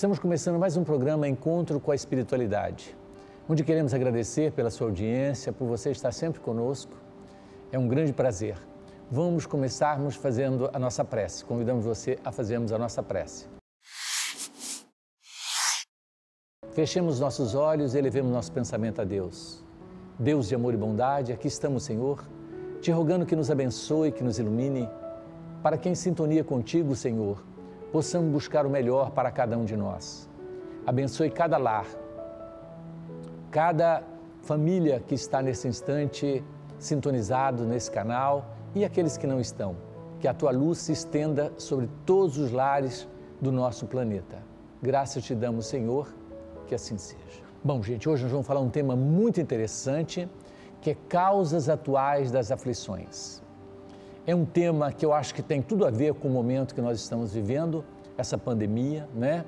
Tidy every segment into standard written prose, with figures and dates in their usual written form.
Estamos começando mais um programa Encontro com a Espiritualidade, onde queremos agradecer pela sua audiência, por você estar sempre conosco. É um grande prazer. Vamos começarmos fazendo a nossa prece. Convidamos você a fazermos a nossa prece. Fechemos nossos olhos e elevemos nosso pensamento a Deus. Deus de amor e bondade, aqui estamos, Senhor, te rogando que nos abençoe, que nos ilumine, para que em sintonia contigo, Senhor, possamos buscar o melhor para cada um de nós. Abençoe cada lar, cada família que está nesse instante sintonizado nesse canal e aqueles que não estão. Que a tua luz se estenda sobre todos os lares do nosso planeta. Graças te damos, Senhor, que assim seja. Bom, gente, hoje nós vamos falar um tema muito interessante, que é causas atuais das aflições. É um tema que eu acho que tem tudo a ver com o momento que nós estamos vivendo, essa pandemia, né?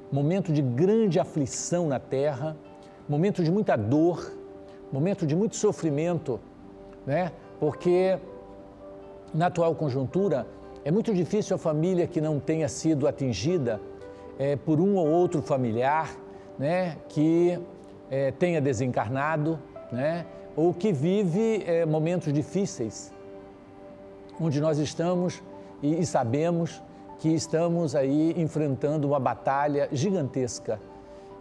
Momento de grande aflição na Terra, momento de muita dor, momento de muito sofrimento, né? Porque na atual conjuntura é muito difícil a família que não tenha sido atingida por um ou outro familiar, né? Que tenha desencarnado, né? Ou que vive momentos difíceis, onde nós estamos e sabemos que estamos aí enfrentando uma batalha gigantesca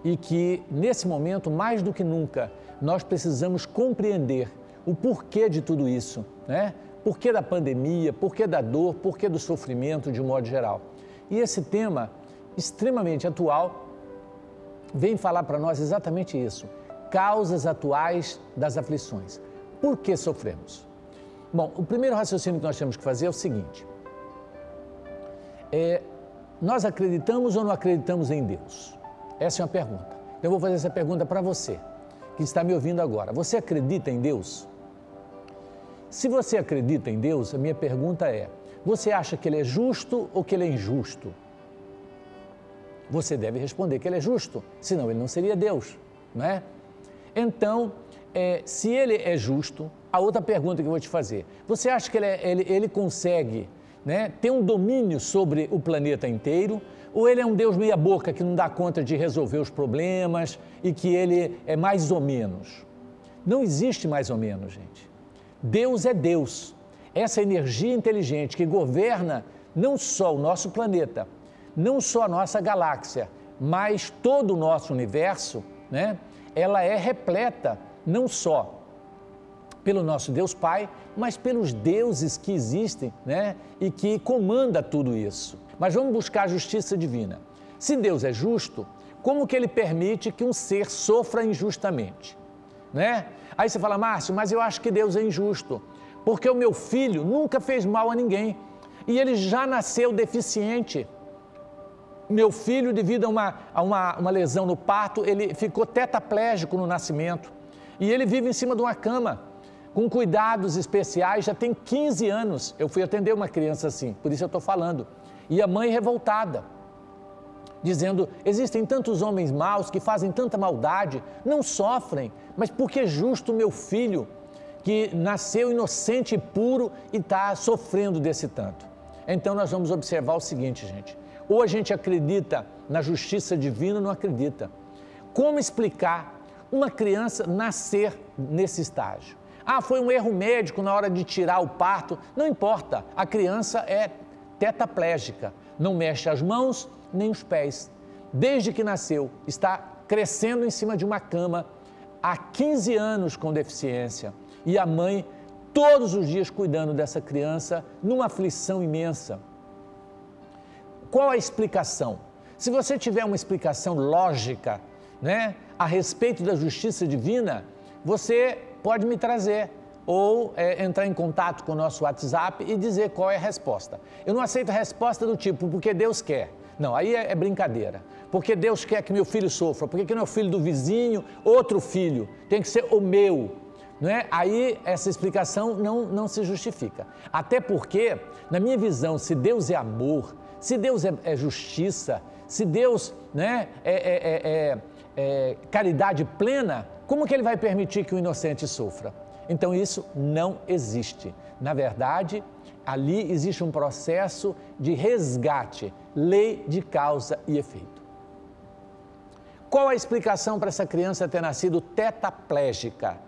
e que, nesse momento, mais do que nunca, nós precisamos compreender o porquê de tudo isso, né? Porquê da pandemia, porquê da dor, porquê do sofrimento de um modo geral. E esse tema, extremamente atual, vem falar para nós exatamente isso, causas atuais das aflições. Por que sofremos? Bom, o primeiro raciocínio que nós temos que fazer é o seguinte, nós acreditamos ou não acreditamos em Deus? Essa é uma pergunta. Então eu vou fazer essa pergunta para você, que está me ouvindo agora. Você acredita em Deus? Se você acredita em Deus, a minha pergunta é, você acha que Ele é justo ou que Ele é injusto? Você deve responder que Ele é justo, senão Ele não seria Deus, não é? Então, se Ele é justo, a outra pergunta que eu vou te fazer, você acha que ele consegue, né, ter um domínio sobre o planeta inteiro, ou Ele é um Deus meia boca que não dá conta de resolver os problemas e que Ele é mais ou menos? Não existe mais ou menos, gente. Deus é Deus, essa energia inteligente que governa não só o nosso planeta, não só a nossa galáxia, mas todo o nosso universo, né? Ela é repleta não só pelo nosso Deus Pai, mas pelos deuses que existem, né? E que comanda tudo isso. Mas vamos buscar a justiça divina. Se Deus é justo, como que Ele permite que um ser sofra injustamente, né? Aí você fala, Márcio, mas eu acho que Deus é injusto, porque o meu filho nunca fez mal a ninguém e ele já nasceu deficiente. Meu filho, devido a uma lesão no parto, ele ficou tetraplégico no nascimento. E ele vive em cima de uma cama, com cuidados especiais, já tem 15 anos. Eu fui atender uma criança assim, por isso eu estou falando. E a mãe revoltada, dizendo, existem tantos homens maus que fazem tanta maldade, não sofrem, mas por que justo o meu filho, que nasceu inocente e puro e está sofrendo desse tanto? Então nós vamos observar o seguinte, gente. Ou a gente acredita na justiça divina ou não acredita. Como explicar uma criança nascer nesse estágio? Ah, foi um erro médico na hora de tirar o parto. Não importa, a criança é tetraplégica, não mexe as mãos nem os pés. Desde que nasceu, está crescendo em cima de uma cama, há 15 anos com deficiência. E a mãe, todos os dias cuidando dessa criança, numa aflição imensa. Qual a explicação? Se você tiver uma explicação lógica, né, a respeito da justiça divina, você pode me trazer ou entrar em contato com o nosso WhatsApp e dizer qual é a resposta. Eu não aceito a resposta do tipo, porque Deus quer. Não, aí é brincadeira. Porque Deus quer que meu filho sofra, porque que não é o filho do vizinho, outro filho, tem que ser o meu. Não é? Aí essa explicação não se justifica. Até porque, na minha visão, se Deus é amor, se Deus é justiça, se Deus, né, é caridade plena, como que Ele vai permitir que o inocente sofra? Então isso não existe. Na verdade, ali existe um processo de resgate, lei de causa e efeito. Qual a explicação para essa criança ter nascido tetraplégica?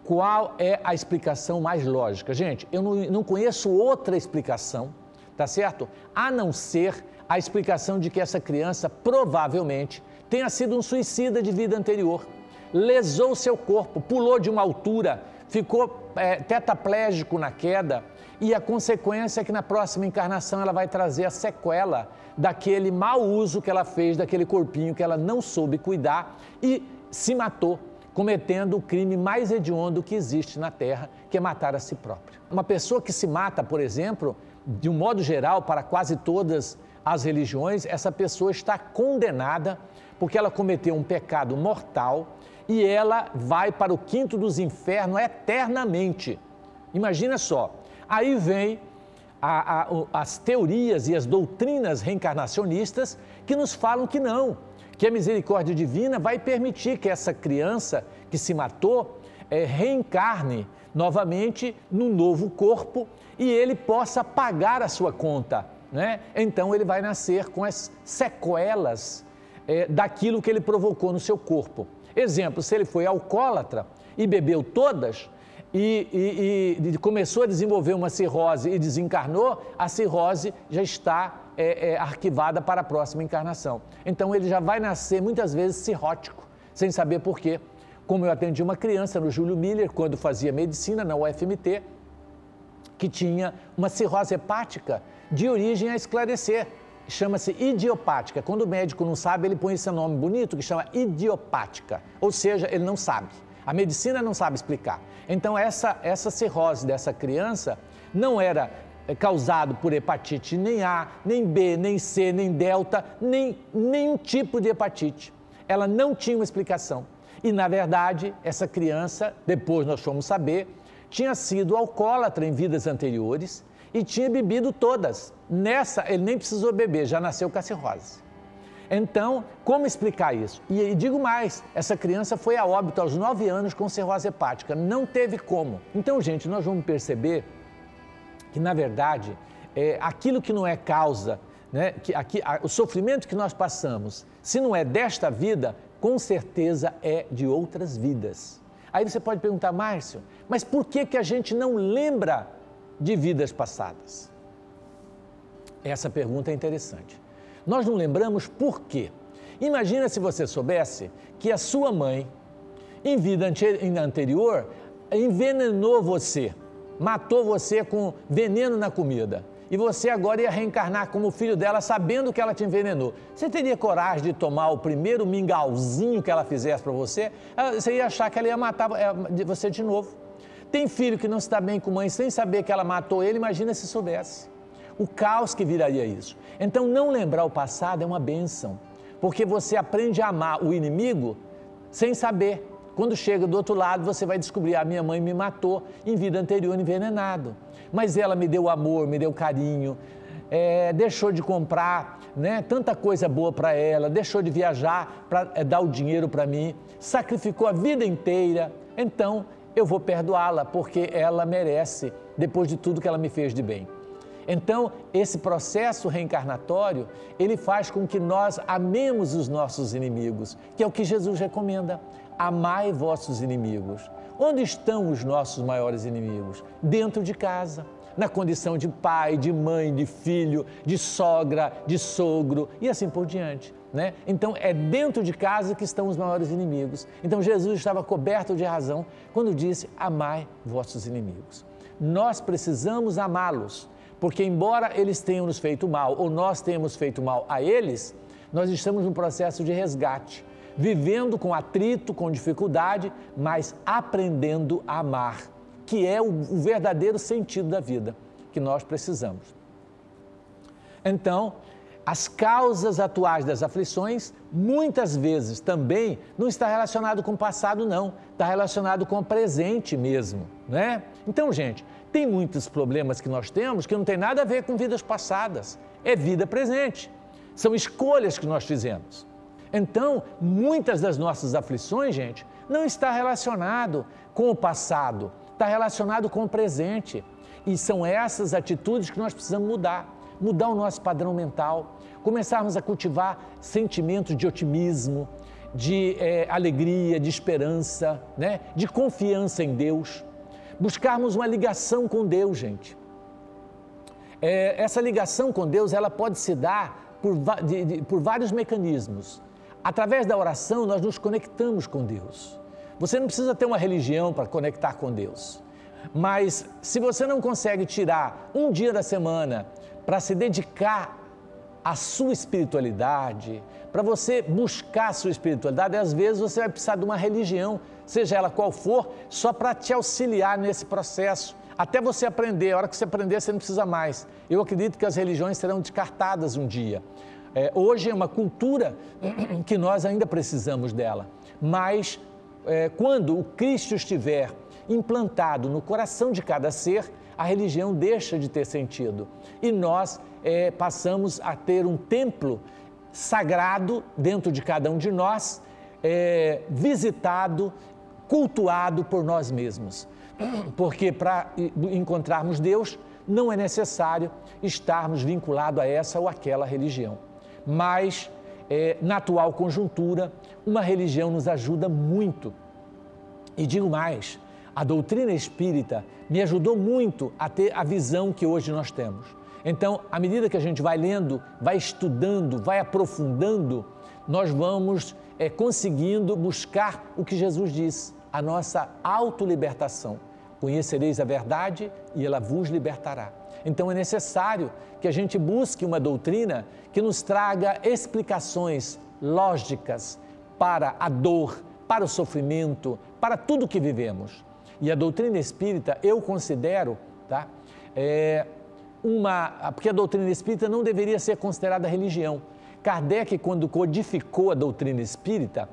Qual é a explicação mais lógica? Gente, eu não conheço outra explicação, tá certo? A não ser a explicação de que essa criança provavelmente tenha sido um suicida de vida anterior, lesou seu corpo, pulou de uma altura, ficou tetraplégico na queda, e a consequência é que na próxima encarnação ela vai trazer a sequela daquele mau uso que ela fez daquele corpinho que ela não soube cuidar e se matou, cometendo o crime mais hediondo que existe na Terra, que é matar a si própria. Uma pessoa que se mata, por exemplo, de um modo geral, para quase todas as religiões, essa pessoa está condenada porque ela cometeu um pecado mortal e ela vai para o quinto dos infernos eternamente. Imagina só, aí vem as teorias e as doutrinas reencarnacionistas que nos falam que não, que a misericórdia divina vai permitir que essa criança que se matou reencarne novamente num novo corpo e ele possa pagar a sua conta, né? Então ele vai nascer com as sequelas daquilo que ele provocou no seu corpo. Exemplo, se ele foi alcoólatra e bebeu todas e começou a desenvolver uma cirrose e desencarnou, a cirrose já está arquivada para a próxima encarnação. Então ele já vai nascer muitas vezes cirrótico, sem saber por quê. Como eu atendi uma criança no Júlio Miller, quando fazia medicina na UFMT, que tinha uma cirrose hepática de origem a esclarecer. Chama-se idiopática. Quando o médico não sabe, ele põe esse nome bonito que chama idiopática, ou seja, ele não sabe. A medicina não sabe explicar. Então essa cirrose dessa criança não era causado por hepatite nem A, nem B, nem C, nem delta, nem nenhum tipo de hepatite. Ela não tinha uma explicação. E, na verdade, essa criança, depois nós fomos saber, tinha sido alcoólatra em vidas anteriores e tinha bebido todas. Nessa, ele nem precisou beber, já nasceu com a cirrose. Então, como explicar isso? E digo mais, essa criança foi a óbito aos 9 anos com cirrose hepática, não teve como. Então, gente, nós vamos perceber que, na verdade, aquilo que não é causa, né, o sofrimento que nós passamos, se não é desta vida, com certeza é de outras vidas. Aí você pode perguntar, Márcio, mas por que a gente não lembra de vidas passadas? Essa pergunta é interessante. Nós não lembramos por quê? Imagina se você soubesse que a sua mãe, em vida anterior, envenenou você, matou você com veneno na comida. E você agora ia reencarnar como filho dela, sabendo que ela te envenenou. Você teria coragem de tomar o primeiro mingauzinho que ela fizesse para você? Você ia achar que ela ia matar você de novo. Tem filho que não se dá bem com mãe sem saber que ela matou ele, imagina se soubesse. O caos que viraria isso. Então, não lembrar o passado é uma bênção, porque você aprende a amar o inimigo sem saber. Quando chega do outro lado, você vai descobrir, a minha mãe me matou em vida anterior envenenado. Mas ela me deu amor, me deu carinho, deixou de comprar, né, tanta coisa boa para ela, deixou de viajar para dar o dinheiro para mim, sacrificou a vida inteira. Então, eu vou perdoá-la, porque ela merece, depois de tudo que ela me fez de bem. Então, esse processo reencarnatório, ele faz com que nós amemos os nossos inimigos, que é o que Jesus recomenda. Amai vossos inimigos. Onde estão os nossos maiores inimigos? Dentro de casa, na condição de pai, de mãe, de filho, de sogra, de sogro e assim por diante, né? Então, é dentro de casa que estão os maiores inimigos. Então, Jesus estava coberto de razão quando disse, amai vossos inimigos. Nós precisamos amá-los, porque embora eles tenham nos feito mal, ou nós tenhamos feito mal a eles, nós estamos num processo de resgate, vivendo com atrito, com dificuldade, mas aprendendo a amar, que é o verdadeiro sentido da vida que nós precisamos. Então, as causas atuais das aflições, muitas vezes também não está relacionado com o passado, não, está relacionado com o presente mesmo, né? Então, gente, tem muitos problemas que nós temos que não tem nada a ver com vidas passadas, é vida presente, são escolhas que nós fizemos. Então, muitas das nossas aflições, gente, não está relacionado com o passado, está relacionado com o presente. E são essas atitudes que nós precisamos mudar o nosso padrão mental, começarmos a cultivar sentimentos de otimismo, de alegria, de esperança, né? De confiança em Deus. Buscarmos uma ligação com Deus, gente. Essa ligação com Deus, ela pode se dar por vários mecanismos. Através da oração, nós nos conectamos com Deus. Você não precisa ter uma religião para conectar com Deus. Mas se você não consegue tirar um dia da semana para se dedicar à sua espiritualidade, para você buscar a sua espiritualidade, às vezes você vai precisar de uma religião, seja ela qual for, só para te auxiliar nesse processo, até você aprender. A hora que você aprender, você não precisa mais. Eu acredito que as religiões serão descartadas um dia. Hoje é uma cultura que nós ainda precisamos dela, mas quando o Cristo estiver implantado no coração de cada ser, a religião deixa de ter sentido e nós passamos a ter um templo sagrado dentro de cada um de nós, visitado, cultuado por nós mesmos, porque para encontrarmos Deus não é necessário estarmos vinculados a essa ou aquela religião, mas na atual conjuntura uma religião nos ajuda muito. E digo mais, a doutrina espírita me ajudou muito a ter a visão que hoje nós temos. Então, à medida que a gente vai lendo, vai estudando, vai aprofundando, nós vamos conseguindo buscar o que Jesus diz, a nossa autolibertação. Conhecereis a verdade e ela vos libertará. Então é necessário que a gente busque uma doutrina que nos traga explicações lógicas para a dor, para o sofrimento, para tudo que vivemos. E a doutrina espírita eu considero, tá? Porque a doutrina espírita não deveria ser considerada religião. Kardec, quando codificou a doutrina espírita,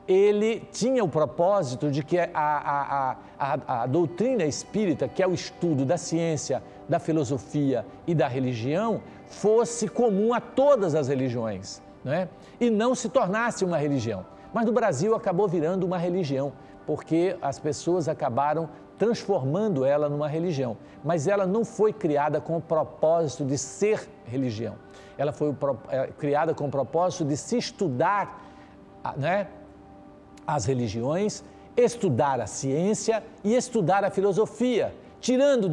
ele tinha o propósito de que a doutrina espírita, que é o estudo da ciência, da filosofia e da religião, fosse comum a todas as religiões, né? E não se tornasse uma religião. Mas no Brasil acabou virando uma religião, porque as pessoas acabaram transformando ela numa religião. Mas ela não foi criada com o propósito de ser religião. Ela foi criada com o propósito de se estudar, né, as religiões, estudar a ciência e estudar a filosofia, tirando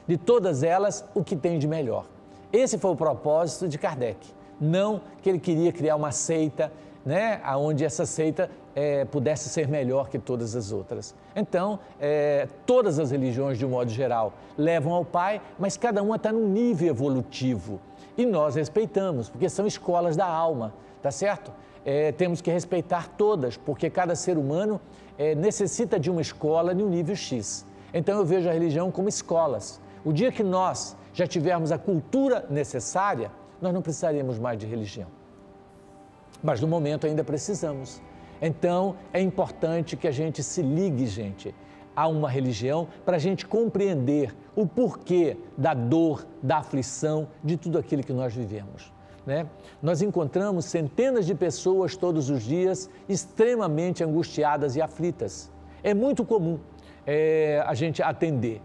de todas elas o que tem de melhor. Esse foi o propósito de Kardec. Não que ele queria criar uma seita, né, onde essa seita pudesse ser melhor que todas as outras. Então, todas as religiões, de um modo geral, levam ao Pai, mas cada uma está num nível evolutivo. E nós respeitamos, porque são escolas da alma, tá certo? Temos que respeitar todas, porque cada ser humano necessita de uma escola de um nível X. Então, eu vejo a religião como escolas. O dia que nós já tivermos a cultura necessária, nós não precisaremos mais de religião. Mas no momento ainda precisamos. Então é importante que a gente se ligue, gente, a uma religião para a gente compreender o porquê da dor, da aflição, de tudo aquilo que nós vivemos, né? Nós encontramos centenas de pessoas todos os dias extremamente angustiadas e aflitas. É muito comum a gente atender.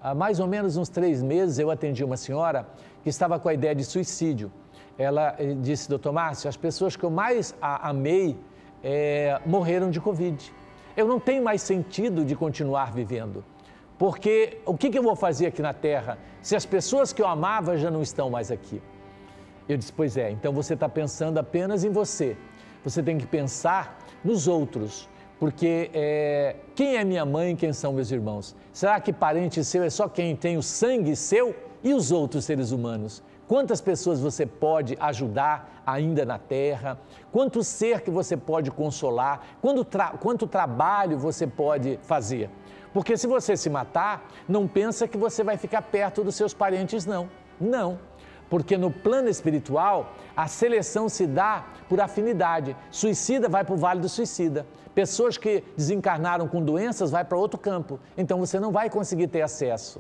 Há mais ou menos uns 3 meses eu atendi uma senhora que estava com a ideia de suicídio. Ela disse: doutor Márcio, as pessoas que eu mais amei morreram de Covid. Eu não tenho mais sentido de continuar vivendo, porque o que eu vou fazer aqui na Terra se as pessoas que eu amava já não estão mais aqui? Eu disse: pois é, então você está pensando apenas em você. Você tem que pensar nos outros, porque quem é minha mãe, quem são meus irmãos? Será que parente seu é só quem tem o sangue seu e os outros seres humanos? Quantas pessoas você pode ajudar ainda na Terra? Quanto ser que você pode consolar? Quanto trabalho você pode fazer? Porque se você se matar, não pensa que você vai ficar perto dos seus parentes, não. Não. Porque no plano espiritual, a seleção se dá por afinidade. Suicida vai para o Vale do Suicida. Pessoas que desencarnaram com doenças vai para outro campo. Então você não vai conseguir ter acesso.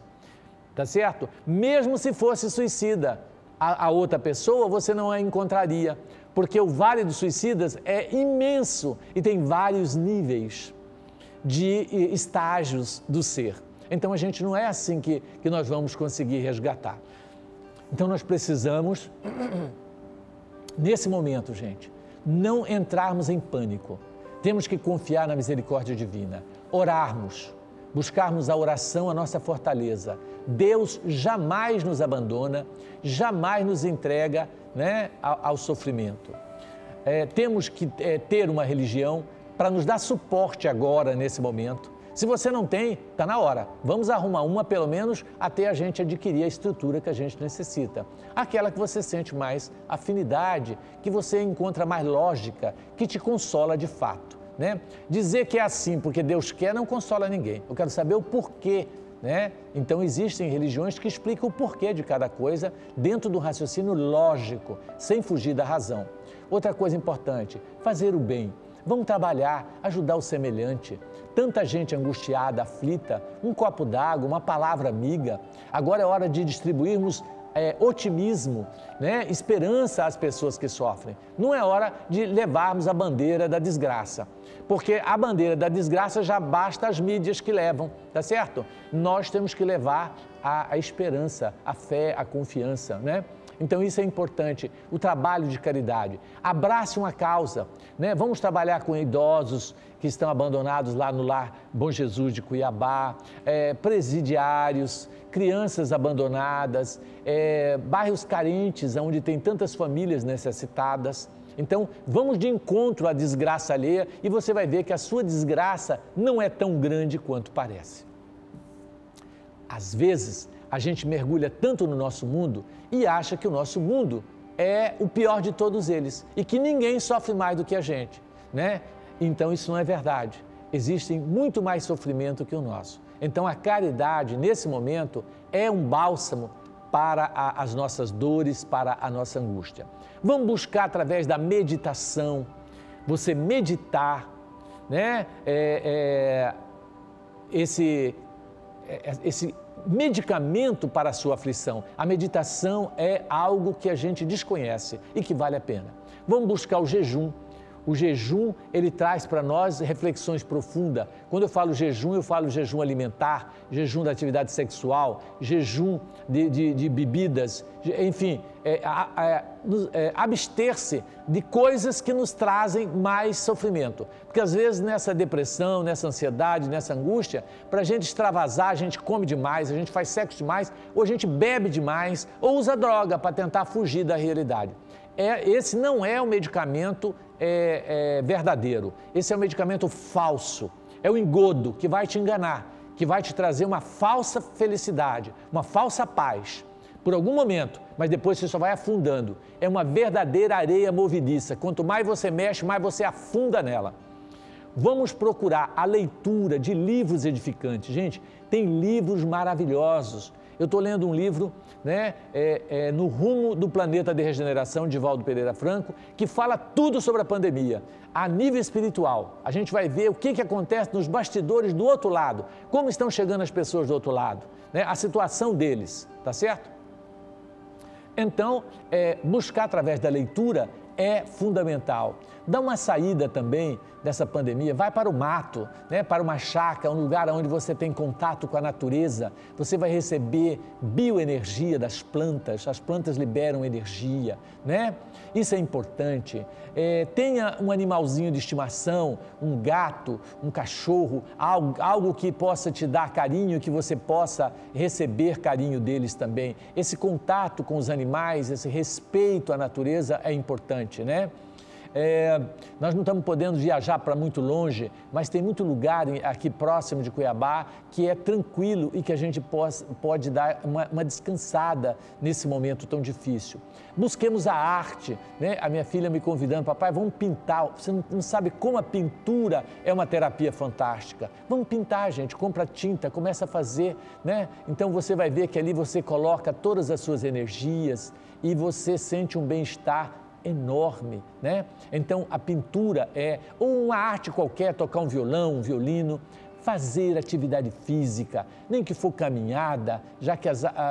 Tá certo? Mesmo se fosse suicida, a outra pessoa você não a encontraria, porque o Vale dos Suicidas é imenso e tem vários níveis de estágios do ser. Então a gente não é assim que nós vamos conseguir resgatar. Então nós precisamos, nesse momento, gente, não entrarmos em pânico. Temos que confiar na misericórdia divina, orarmos, buscarmos a oração, a nossa fortaleza. Deus jamais nos abandona, jamais nos entrega, né, ao sofrimento. Temos que ter uma religião para nos dar suporte agora, nesse momento. Se você não tem, está na hora. Vamos arrumar uma, pelo menos, até a gente adquirir a estrutura que a gente necessita. Aquela que você sente mais afinidade, que você encontra mais lógica, que te consola de fato, né? Dizer que é assim porque Deus quer não consola ninguém. Eu quero saber o porquê, né? Então, existem religiões que explicam o porquê de cada coisa dentro do raciocínio lógico, sem fugir da razão. Outra coisa importante, fazer o bem. Vamos trabalhar, ajudar o semelhante. Tanta gente angustiada, aflita, um copo d'água, uma palavra amiga. Agora é hora de distribuirmos otimismo, né? Esperança às pessoas que sofrem. Não é hora de levarmos a bandeira da desgraça, porque a bandeira da desgraça já basta as mídias que levam, tá certo? Nós temos que levar a esperança, a fé, a confiança, né? Então, isso é importante, o trabalho de caridade. Abrace uma causa, né? Vamos trabalhar com idosos que estão abandonados lá no Lar Bom Jesus de Cuiabá, presidiários, crianças abandonadas, bairros carentes, onde tem tantas famílias necessitadas. Então, vamos de encontro à desgraça alheia e você vai ver que a sua desgraça não é tão grande quanto parece. Às vezes, a gente mergulha tanto no nosso mundo e acha que o nosso mundo é o pior de todos eles e que ninguém sofre mais do que a gente, né? Então, isso não é verdade. Existe muito mais sofrimento que o nosso. Então, a caridade, nesse momento, é um bálsamo para as nossas dores, para a nossa angústia. Vamos buscar através da meditação, você meditar, né? Esse medicamento para a sua aflição. A meditação é algo que a gente desconhece e que vale a pena. Vamos buscar o jejum. O jejum, ele traz para nós reflexões profundas. Quando eu falo jejum alimentar, jejum da atividade sexual, jejum de bebidas, enfim, abster-se de coisas que nos trazem mais sofrimento. Porque às vezes nessa depressão, nessa ansiedade, nessa angústia, para a gente extravasar, a gente come demais, a gente faz sexo demais, ou a gente bebe demais, ou usa droga para tentar fugir da realidade. Esse não é o medicamento verdadeiro, esse é o medicamento falso, é o engodo que vai te enganar, que vai te trazer uma falsa felicidade, uma falsa paz, por algum momento, mas depois você só vai afundando. É uma verdadeira areia movediça, quanto mais você mexe, mais você afunda nela. Vamos procurar a leitura de livros edificantes. Gente, tem livros maravilhosos. Eu estou lendo um livro, né, No Rumo do Planeta de Regeneração, de Valdo Pereira Franco, que fala tudo sobre a pandemia, a nível espiritual. A gente vai ver o que acontece nos bastidores do outro lado, como estão chegando as pessoas do outro lado, né, a situação deles, tá certo? Então, buscar através da leitura é fundamental. Dá uma saída também dessa pandemia, vai para o mato, né? Para uma chácara, um lugar onde você tem contato com a natureza, você vai receber bioenergia das plantas, as plantas liberam energia, né? Isso é importante. Tenha um animalzinho de estimação, um gato, um cachorro, algo que possa te dar carinho, que você possa receber carinho deles também. Esse contato com os animais, esse respeito à natureza é importante, né? Nós não estamos podendo viajar para muito longe, mas tem muito lugar aqui próximo de Cuiabá que é tranquilo e que a gente pode dar uma descansada nesse momento tão difícil. Busquemos a arte, né? A minha filha me convidando, papai, vamos pintar. Você não sabe como a pintura é uma terapia fantástica. Vamos pintar, gente, compra tinta, começa a fazer, né? Então você vai ver que ali você coloca todas as suas energias e você sente um bem-estar enorme, né? Então a pintura ou uma arte qualquer, tocar um violão, um violino, fazer atividade física, nem que for caminhada, já que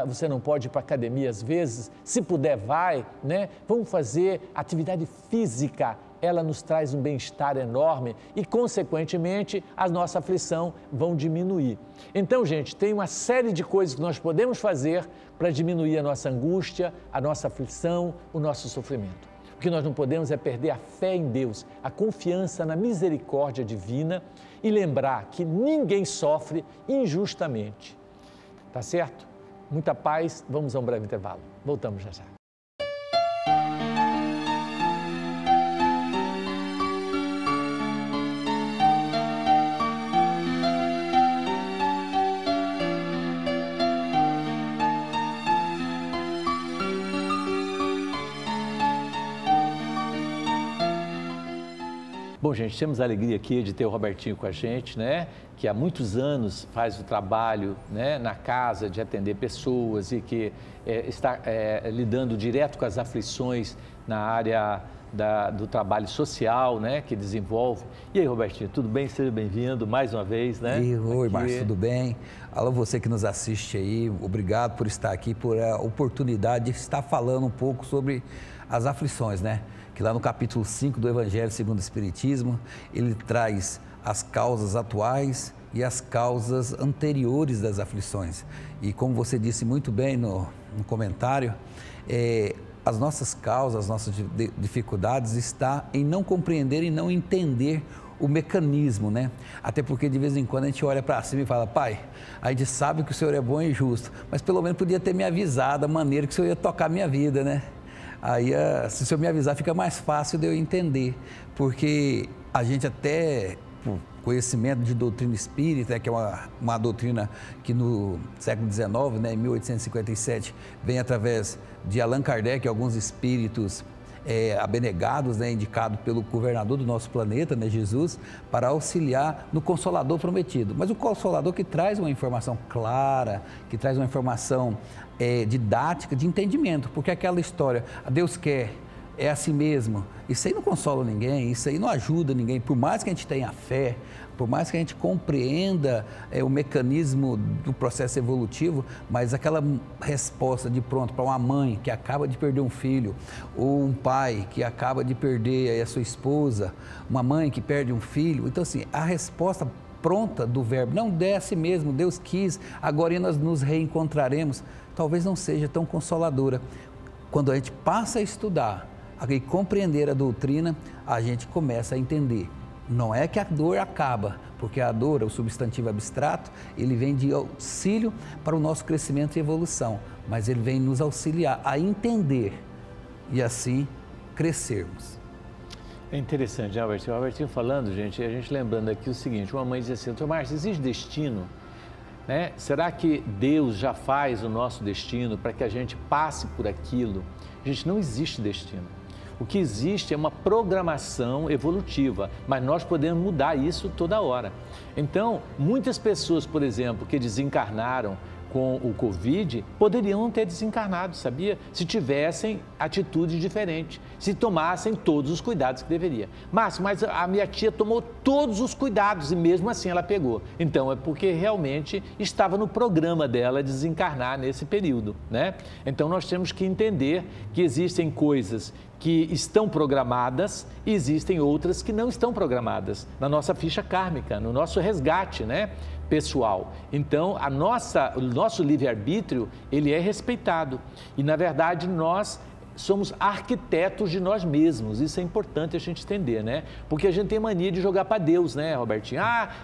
você não pode ir para a academia às vezes, se puder vai, né? Vamos fazer atividade física, ela nos traz um bem-estar enorme e consequentemente a nossa aflição vão diminuir. Então, gente, tem uma série de coisas que nós podemos fazer para diminuir a nossa angústia, a nossa aflição, o nosso sofrimento. O que nós não podemos é perder a fé em Deus, a confiança na misericórdia divina e lembrar que ninguém sofre injustamente. Tá certo? Muita paz, vamos a um breve intervalo. Voltamos já já. Bom, gente, temos a alegria aqui de ter o Robertinho com a gente, né? Que há muitos anos faz o trabalho, né, na casa de atender pessoas e que está lidando direto com as aflições na área do trabalho social, né, que desenvolve. E aí, Robertinho, tudo bem? Seja bem-vindo mais uma vez, né? Oi, Márcio, tudo bem? Alô, você que nos assiste aí, obrigado por estar aqui, por a oportunidade de estar falando um pouco sobre as aflições, né? Que lá no capítulo 5 do Evangelho segundo o Espiritismo, ele traz as causas atuais e as causas anteriores das aflições. E como você disse muito bem no comentário, as nossas causas, as nossas dificuldades está em não compreender e não entender o mecanismo, né? Até porque de vez em quando a gente olha para cima e fala, pai, a gente sabe que o Senhor é bom e justo, mas pelo menos podia ter me avisado a maneira que o Senhor ia tocar a minha vida, né? Aí, se o senhor me avisar, fica mais fácil de eu entender, porque a gente até, por conhecimento de doutrina espírita, que é uma doutrina que no século XIX, né, em 1857, vem através de Allan Kardec, alguns espíritos abnegados, né, indicados pelo governador do nosso planeta, né, Jesus, para auxiliar no Consolador prometido. Mas o Consolador que traz uma informação clara, que traz uma informação didática, de entendimento, porque aquela história, Deus quer, é assim mesmo, isso aí não consola ninguém, isso aí não ajuda ninguém, por mais que a gente tenha fé, por mais que a gente compreenda o mecanismo do processo evolutivo, mas aquela resposta de pronto para uma mãe que acaba de perder um filho, ou um pai que acaba de perder a sua esposa, uma mãe que perde um filho, então assim, a resposta pronta do verbo, não desce mesmo, Deus quis, agora nós nos reencontraremos, talvez não seja tão consoladora. Quando a gente passa a estudar, a compreender a doutrina, a gente começa a entender. Não é que a dor acaba, porque a dor, o substantivo abstrato, ele vem de auxílio para o nosso crescimento e evolução, mas ele vem nos auxiliar a entender e assim crescermos. É interessante, né, Albertinho? O Albertinho falando, gente, a gente lembrando aqui o seguinte, uma mãe dizia assim, doutor Márcio, existe destino? Né? Será que Deus já faz o nosso destino para que a gente passe por aquilo? Gente, não existe destino. O que existe é uma programação evolutiva, mas nós podemos mudar isso toda hora. Então, muitas pessoas, por exemplo, que desencarnaram com o Covid, poderiam não ter desencarnado, sabia? Se tivessem atitude diferente, se tomassem todos os cuidados que deveria. Mas a minha tia tomou todos os cuidados e mesmo assim ela pegou. Então, é porque realmente estava no programa dela desencarnar nesse período, né? Então, nós temos que entender que existem coisas que estão programadas e existem outras que não estão programadas na nossa ficha kármica, no nosso resgate, né, pessoal. Então, o nosso livre-arbítrio, ele é respeitado e, na verdade, nós somos arquitetos de nós mesmos, isso é importante a gente entender, né? Porque a gente tem mania de jogar para Deus, né, Robertinho?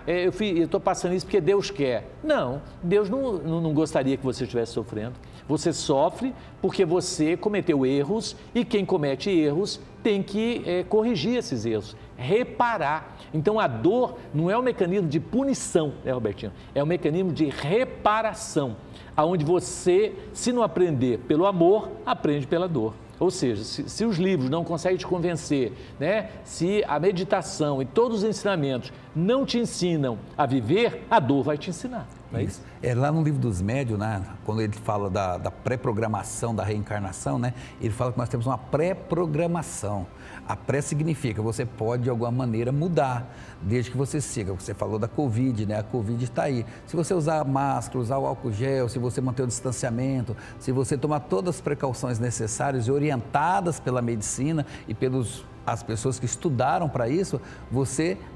Eu estou passando isso porque Deus quer. Não, Deus não gostaria que você estivesse sofrendo. Você sofre porque você cometeu erros e quem comete erros tem que corrigir esses erros, reparar. Então, a dor não é um mecanismo de punição, né, Robertinho? É um mecanismo de reparação, onde você, se não aprender pelo amor, aprende pela dor. Ou seja, se os livros não conseguem te convencer, né? Se a meditação e todos os ensinamentos não te ensinam a viver, a dor vai te ensinar. Não é isso? Lá no livro dos médiuns, né, quando ele fala da pré-programação, da reencarnação, né, ele fala que nós temos uma pré-programação. A pré significa você pode de alguma maneira mudar, desde que você siga. Você falou da Covid, né? A Covid está aí. Se você usar máscara, usar o álcool gel, se você manter o distanciamento, se você tomar todas as precauções necessárias e orientadas pela medicina e as pessoas que estudaram para isso,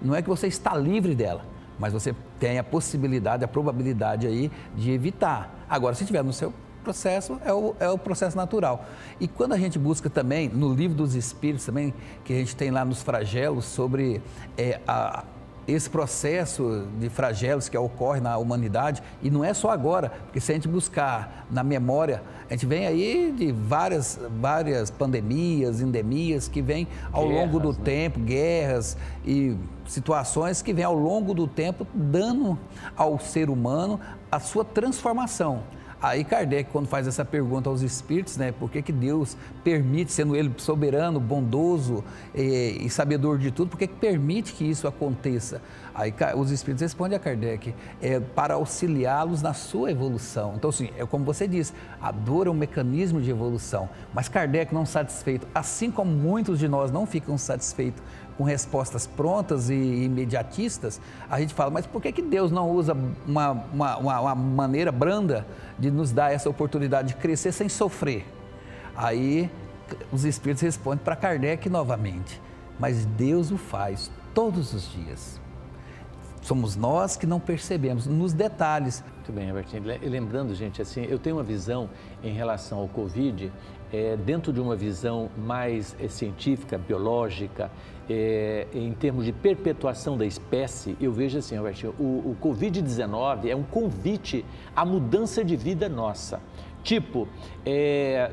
não é que você está livre dela, mas você tem a possibilidade, a probabilidade aí de evitar. Agora, se estiver no seu processo é o processo natural. E quando a gente busca também, no livro dos Espíritos também, que a gente tem lá nos flagelos, sobre esse processo de flagelos que ocorre na humanidade, e não é só agora, porque se a gente buscar na memória, a gente vem aí de várias pandemias, endemias, que vêm ao longo do tempo, guerras e situações que vêm ao longo do tempo dando ao ser humano a sua transformação. Aí Kardec, quando faz essa pergunta aos espíritos, né, por que Deus permite, sendo Ele soberano, bondoso e sabedor de tudo, por que permite que isso aconteça? Aí os espíritos respondem a Kardec, para auxiliá-los na sua evolução. Então, assim, é como você disse, a dor é um mecanismo de evolução, mas Kardec não satisfeito, assim como muitos de nós não ficam satisfeitos com respostas prontas e imediatistas, a gente fala, mas por que Deus não usa uma maneira branda de nos dar essa oportunidade de crescer sem sofrer? Aí os espíritos respondem para Kardec novamente, mas Deus o faz todos os dias. Somos nós que não percebemos nos detalhes. Muito bem, Albertinho. Lembrando, gente, assim, eu tenho uma visão em relação ao Covid, dentro de uma visão mais científica, biológica, em termos de perpetuação da espécie. Eu vejo assim, Albertinho, o Covid-19 é um convite à mudança de vida nossa. Tipo,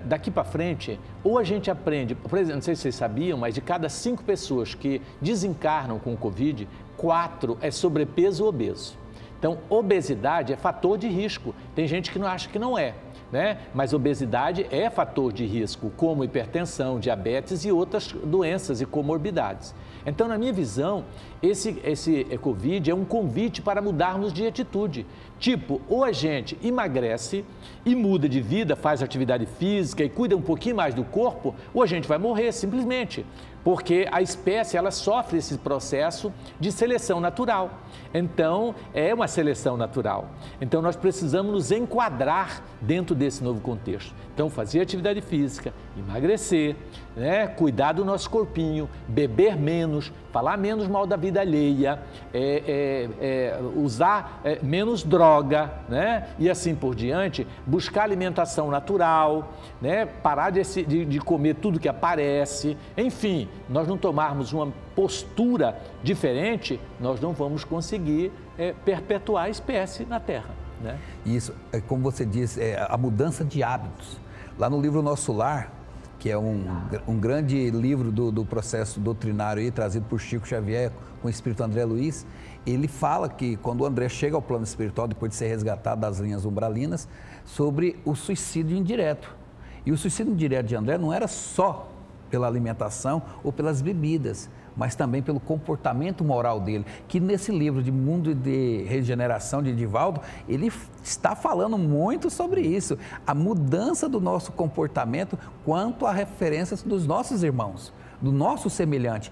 daqui para frente, ou a gente aprende, por exemplo, não sei se vocês sabiam, mas de cada 5 pessoas que desencarnam com o Covid, 4 é sobrepeso ou obeso. Então, obesidade é fator de risco. Tem gente que não acha que não é, né? Mas obesidade é fator de risco, como hipertensão, diabetes e outras doenças e comorbidades. Então, na minha visão, esse Covid é um convite para mudarmos de atitude. Tipo, ou a gente emagrece e muda de vida, faz atividade física e cuida um pouquinho mais do corpo, ou a gente vai morrer simplesmente. Porque a espécie, ela sofre esse processo de seleção natural. Então, é uma seleção natural. Então, nós precisamos nos enquadrar dentro desse novo contexto. Então, fazer atividade física, emagrecer, né? Cuidar do nosso corpinho, beber menos, falar menos mal da vida alheia, usar menos droga, né? E assim por diante, buscar alimentação natural, né? Parar de comer tudo que aparece, enfim, nós não tomarmos uma postura diferente, nós não vamos conseguir perpetuar a espécie na Terra, né? Isso, como você disse, a mudança de hábitos. Lá no livro Nosso Lar, que é um grande livro do processo doutrinário aí, trazido por Chico Xavier com o espírito André Luiz, ele fala que quando o André chega ao plano espiritual, depois de ser resgatado das linhas umbralinas, sobre o suicídio indireto. E o suicídio indireto de André não era só pela alimentação ou pelas bebidas, mas também pelo comportamento moral dele, que nesse livro de Mundo de Regeneração de Divaldo, ele está falando muito sobre isso, a mudança do nosso comportamento quanto a referências dos nossos irmãos, do nosso semelhante.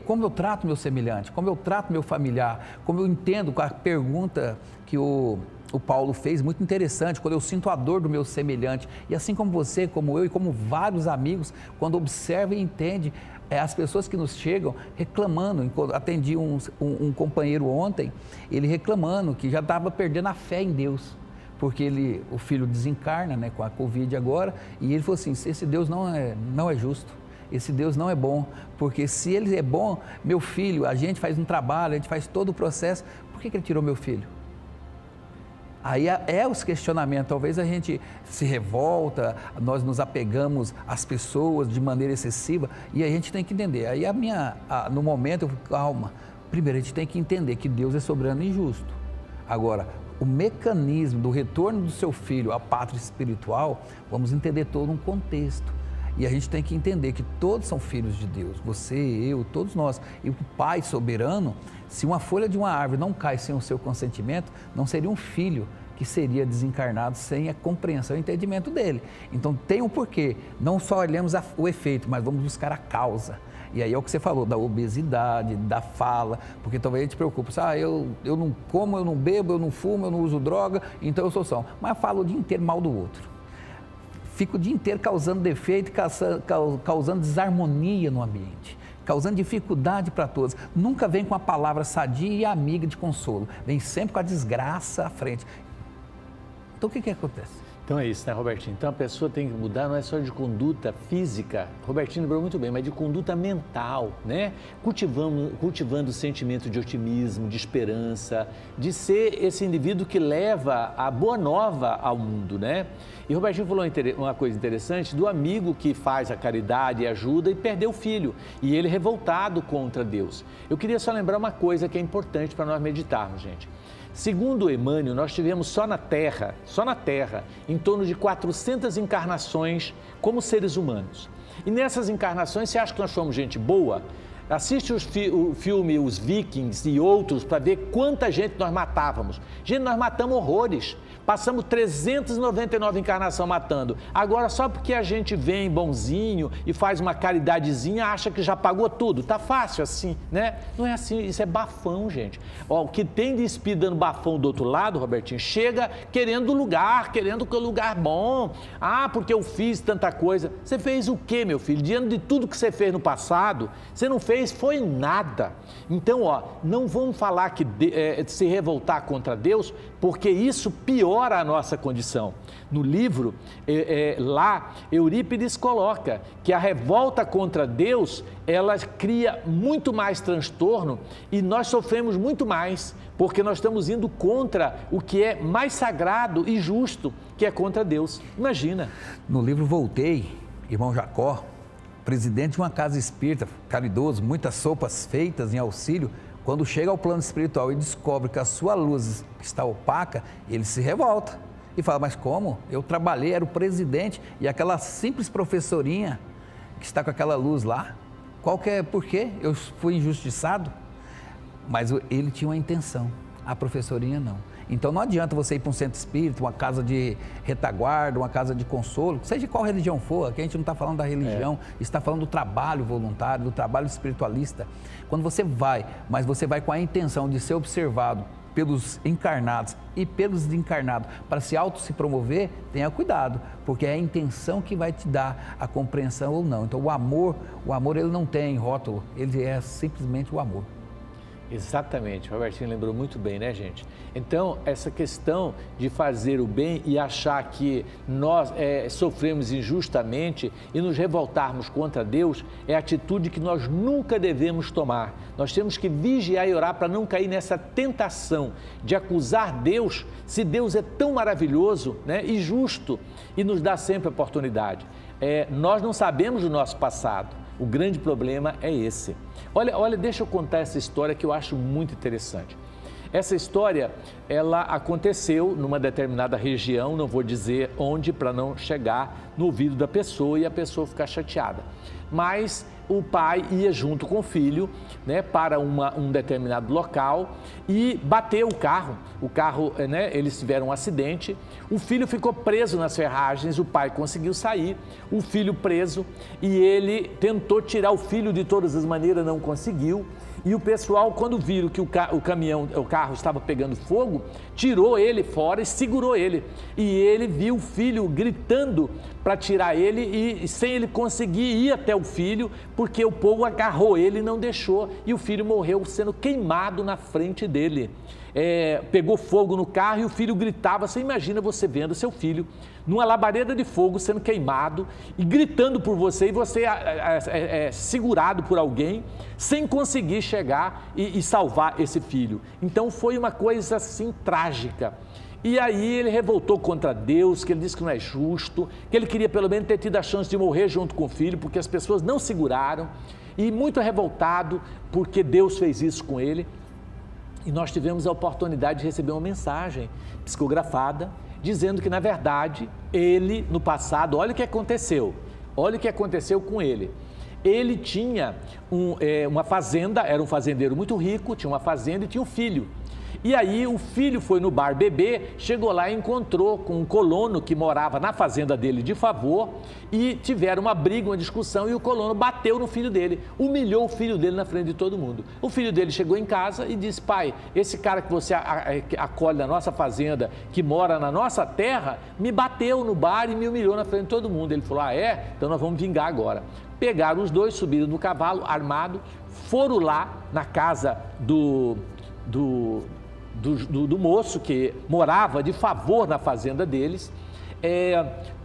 Como eu trato meu semelhante, como eu trato meu familiar, como eu entendo com a pergunta que o Paulo fez, muito interessante, quando eu sinto a dor do meu semelhante, e assim como você, como eu e como vários amigos, quando observa e entende as pessoas que nos chegam reclamando. Atendi um companheiro ontem, ele reclamando que já estava perdendo a fé em Deus, porque o filho desencarna, né, com a Covid agora, e ele falou assim, esse Deus não é justo, esse Deus não é bom, porque se ele é bom, meu filho, a gente faz um trabalho, a gente faz todo o processo, por que ele tirou meu filho? Aí os questionamentos, talvez a gente se revolta, nós nos apegamos às pessoas de maneira excessiva e a gente tem que entender. Aí no momento eu fico, calma, primeiro a gente tem que entender que Deus é soberano e justo. Agora, o mecanismo do retorno do seu filho à pátria espiritual, vamos entender todo um contexto. E a gente tem que entender que todos são filhos de Deus, você, eu, todos nós. E o Pai soberano, se uma folha de uma árvore não cai sem o seu consentimento, não seria um filho que seria desencarnado sem a compreensão e entendimento dele. Então tem um porquê, não só olhamos o efeito, mas vamos buscar a causa. E aí é o que você falou, da obesidade, da fala, porque talvez a gente preocupa, eu não como, eu não bebo, eu não fumo, eu não uso droga, então eu sou são. Mas eu falo o dia inteiro mal do outro. Fico o dia inteiro causando defeito, causando desarmonia no ambiente, causando dificuldade para todos. Nunca vem com a palavra sadia e amiga de consolo, vem sempre com a desgraça à frente. Então o que acontece? Então é isso, né, Robertinho? Então a pessoa tem que mudar, não é só de conduta física, Robertinho lembrou muito bem, mas de conduta mental, né? Cultivando o sentimento de otimismo, de esperança, de ser esse indivíduo que leva a boa nova ao mundo, né? E Robertinho falou uma coisa interessante do amigo que faz a caridade e ajuda e perdeu o filho, e ele revoltado contra Deus. Eu queria só lembrar uma coisa que é importante para nós meditarmos, gente. Segundo Emmanuel, nós tivemos só na Terra, em torno de 400 encarnações como seres humanos. E nessas encarnações, você acha que nós somos gente boa? Assiste o filme Os Vikings e outros para ver quanta gente nós matávamos. Gente, nós matamos horrores. Passamos 399 encarnações matando. Agora, só porque a gente vem bonzinho e faz uma caridadezinha, acha que já pagou tudo. Tá fácil assim, né? Não é assim, isso é bafão, gente. Ó, o que tem de espírito dando bafão do outro lado, Robertinho, chega querendo lugar, querendo que o lugar bom. Ah, porque eu fiz tanta coisa. Você fez o quê, meu filho? Diante de tudo que você fez no passado, você não fez, foi nada. Então, ó, não vamos falar que se revoltar contra Deus, porque isso piora a nossa condição. No livro, lá, Eurípides coloca que a revolta contra Deus, ela cria muito mais transtorno e nós sofremos muito mais, porque nós estamos indo contra o que é mais sagrado e justo, que é contra Deus. Imagina. No livro Voltei, irmão Jacó, presidente de uma casa espírita, caridoso, muitas sopas feitas em auxílio, quando chega ao plano espiritual e descobre que a sua luz está opaca, ele se revolta e fala, mas como? Eu trabalhei, era o presidente e aquela simples professorinha que está com aquela luz lá, por quê? Eu fui injustiçado? Mas ele tinha uma intenção, a professorinha não. Então não adianta você ir para um centro espírita, uma casa de retaguarda, uma casa de consolo, seja qual religião for, aqui a gente não está falando da religião, está falando do trabalho voluntário, do trabalho espiritualista. Quando você vai, mas você vai com a intenção de ser observado pelos encarnados e pelos desencarnados para se promover, tenha cuidado, porque é a intenção que vai te dar a compreensão ou não. Então o amor ele não tem rótulo, ele é simplesmente o amor. Exatamente, o Robertinho lembrou muito bem, né, gente? Então, essa questão de fazer o bem e achar que nós sofremos injustamente e nos revoltarmos contra Deus é a atitude que nós nunca devemos tomar. Nós temos que vigiar e orar para não cair nessa tentação de acusar Deus, se Deus é tão maravilhoso, né, e justo e nos dá sempre a oportunidade. Nós não sabemos do nosso passado. O grande problema é esse. Olha, deixa eu contar essa história que eu acho muito interessante. Essa história, ela aconteceu numa determinada região, não vou dizer onde para não chegar no ouvido da pessoa e a pessoa ficar chateada. Mas o pai ia junto com o filho, né, para um determinado local e bateu o carro. O carro, né, eles tiveram um acidente, o filho ficou preso nas ferragens, o pai conseguiu sair, o filho preso e ele tentou tirar o filho de todas as maneiras, não conseguiu. E o pessoal, quando viram que o carro estava pegando fogo, tirou ele fora e segurou ele. E ele viu o filho gritando para tirar ele e sem ele conseguir ir até o filho, porque o povo agarrou ele e não deixou. E o filho morreu sendo queimado na frente dele. Pegou fogo no carro e o filho gritava. Você imagina você vendo seu filho numa labareda de fogo sendo queimado e gritando por você e você segurado por alguém sem conseguir chegar e salvar esse filho. Então foi uma coisa assim trágica. E aí ele revoltou contra Deus, que ele disse que não é justo, que ele queria pelo menos ter tido a chance de morrer junto com o filho, porque as pessoas não seguraram, e muito revoltado porque Deus fez isso com ele. E nós tivemos a oportunidade de receber uma mensagem psicografada, dizendo que, na verdade, ele, no passado, olha o que aconteceu com ele. Ele tinha uma fazenda, era um fazendeiro muito rico, tinha uma fazenda e tinha um filho. E aí o filho foi no bar beber, chegou lá e encontrou com um colono que morava na fazenda dele de favor e tiveram uma briga, uma discussão e o colono bateu no filho dele, humilhou o filho dele na frente de todo mundo. O filho dele chegou em casa e disse, pai, esse cara que você acolhe na nossa fazenda, que mora na nossa terra, me bateu no bar e me humilhou na frente de todo mundo. Ele falou, então nós vamos vingar agora. Pegaram os dois, subiram no cavalo, armado, foram lá na casa do moço que morava de favor na fazenda deles,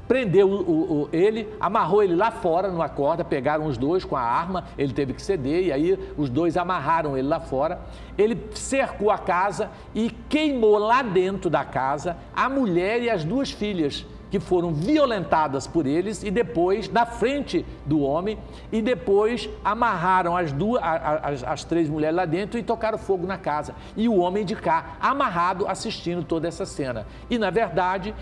prendeu ele, amarrou ele lá fora numa corda, pegaram os dois com a arma, ele teve que ceder e aí os dois amarraram ele lá fora. Ele cercou a casa e queimou lá dentro da casa a mulher e as duas filhas, que foram violentadas por eles e depois, na frente do homem, e depois amarraram as três mulheres lá dentro e tocaram fogo na casa. E o homem de cá, amarrado, assistindo toda essa cena. E, na verdade,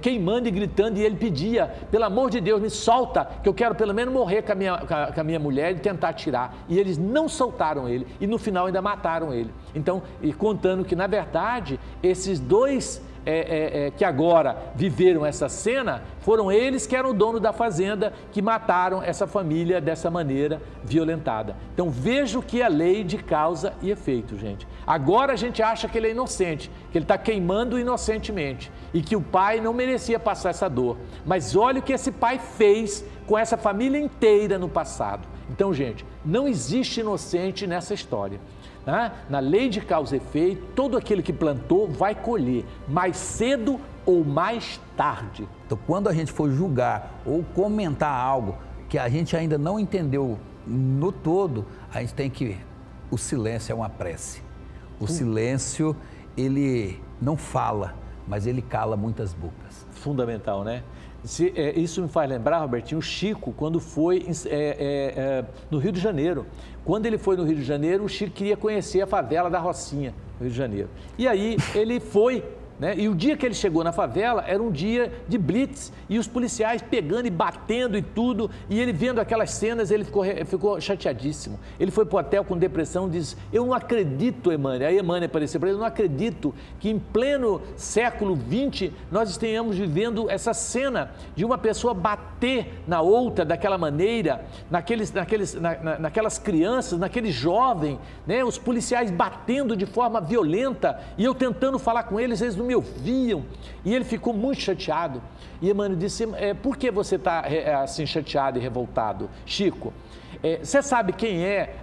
queimando e gritando, e ele pedia, pelo amor de Deus, me solta, que eu quero pelo menos morrer com a minha mulher e tentar tirar. E eles não soltaram ele, e no final ainda mataram ele. Então, e contando que, na verdade, esses dois que agora viveram essa cena, foram eles que eram o dono da fazenda, que mataram essa família dessa maneira violentada. Então veja o que é lei de causa e efeito, gente. Agora a gente acha que ele é inocente, que ele está queimando inocentemente e que o pai não merecia passar essa dor. Mas olha o que esse pai fez com essa família inteira no passado. Então, gente, não existe inocente nessa história. Na lei de causa e efeito, todo aquele que plantou vai colher, mais cedo ou mais tarde. Então, quando a gente for julgar ou comentar algo que a gente ainda não entendeu no todo, a gente tem que... O silêncio é uma prece. O silêncio, ele não fala, mas ele cala muitas bocas. Fundamental, né? Isso me faz lembrar, Robertinho, o Chico, quando foi no Rio de Janeiro. Quando ele foi no Rio de Janeiro, o Chico queria conhecer a favela da Rocinha, no Rio de Janeiro. E aí ele foi, né? E o dia que ele chegou na favela era um dia de blitz e os policiais pegando e batendo e tudo. E ele vendo aquelas cenas, ele ficou chateadíssimo. Ele foi para o hotel com depressão e disse: eu não acredito, Emânia. Aí Emânia apareceu para ele: eu não acredito que em pleno século XX nós estejamos vivendo essa cena de uma pessoa bater na outra daquela maneira, naquelas crianças, naquele jovem, né? Os policiais batendo de forma violenta e eu tentando falar com eles, eles não me ouviam, e ele ficou muito chateado. E Emmanuel disse: por que você está assim chateado e revoltado, Chico? Você sabe quem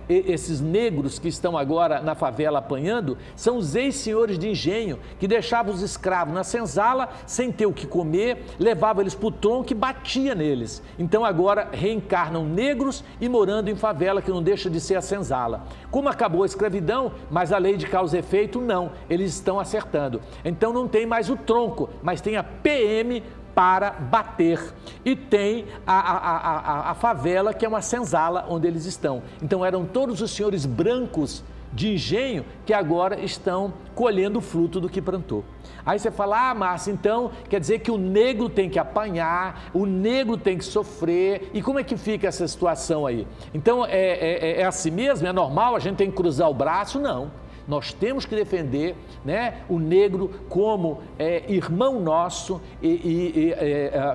esses negros que estão agora na favela apanhando? São os ex-senhores de engenho que deixavam os escravos na senzala sem ter o que comer, levavam eles para o tronco e batia neles. Então agora reencarnam negros e morando em favela, que não deixa de ser a senzala. Como acabou a escravidão, mas a lei de causa e efeito não, eles estão acertando. Então não tem mais o tronco, mas tem a PM para bater, e tem a favela, que é uma senzala onde eles estão. Então eram todos os senhores brancos de engenho que agora estão colhendo o fruto do que plantou. Aí você fala: ah, Márcia, então quer dizer que o negro tem que apanhar, o negro tem que sofrer, e como é que fica essa situação aí? Então é assim mesmo? É normal? A gente tem que cruzar o braço? Não. Nós temos que defender, né, o negro como irmão nosso,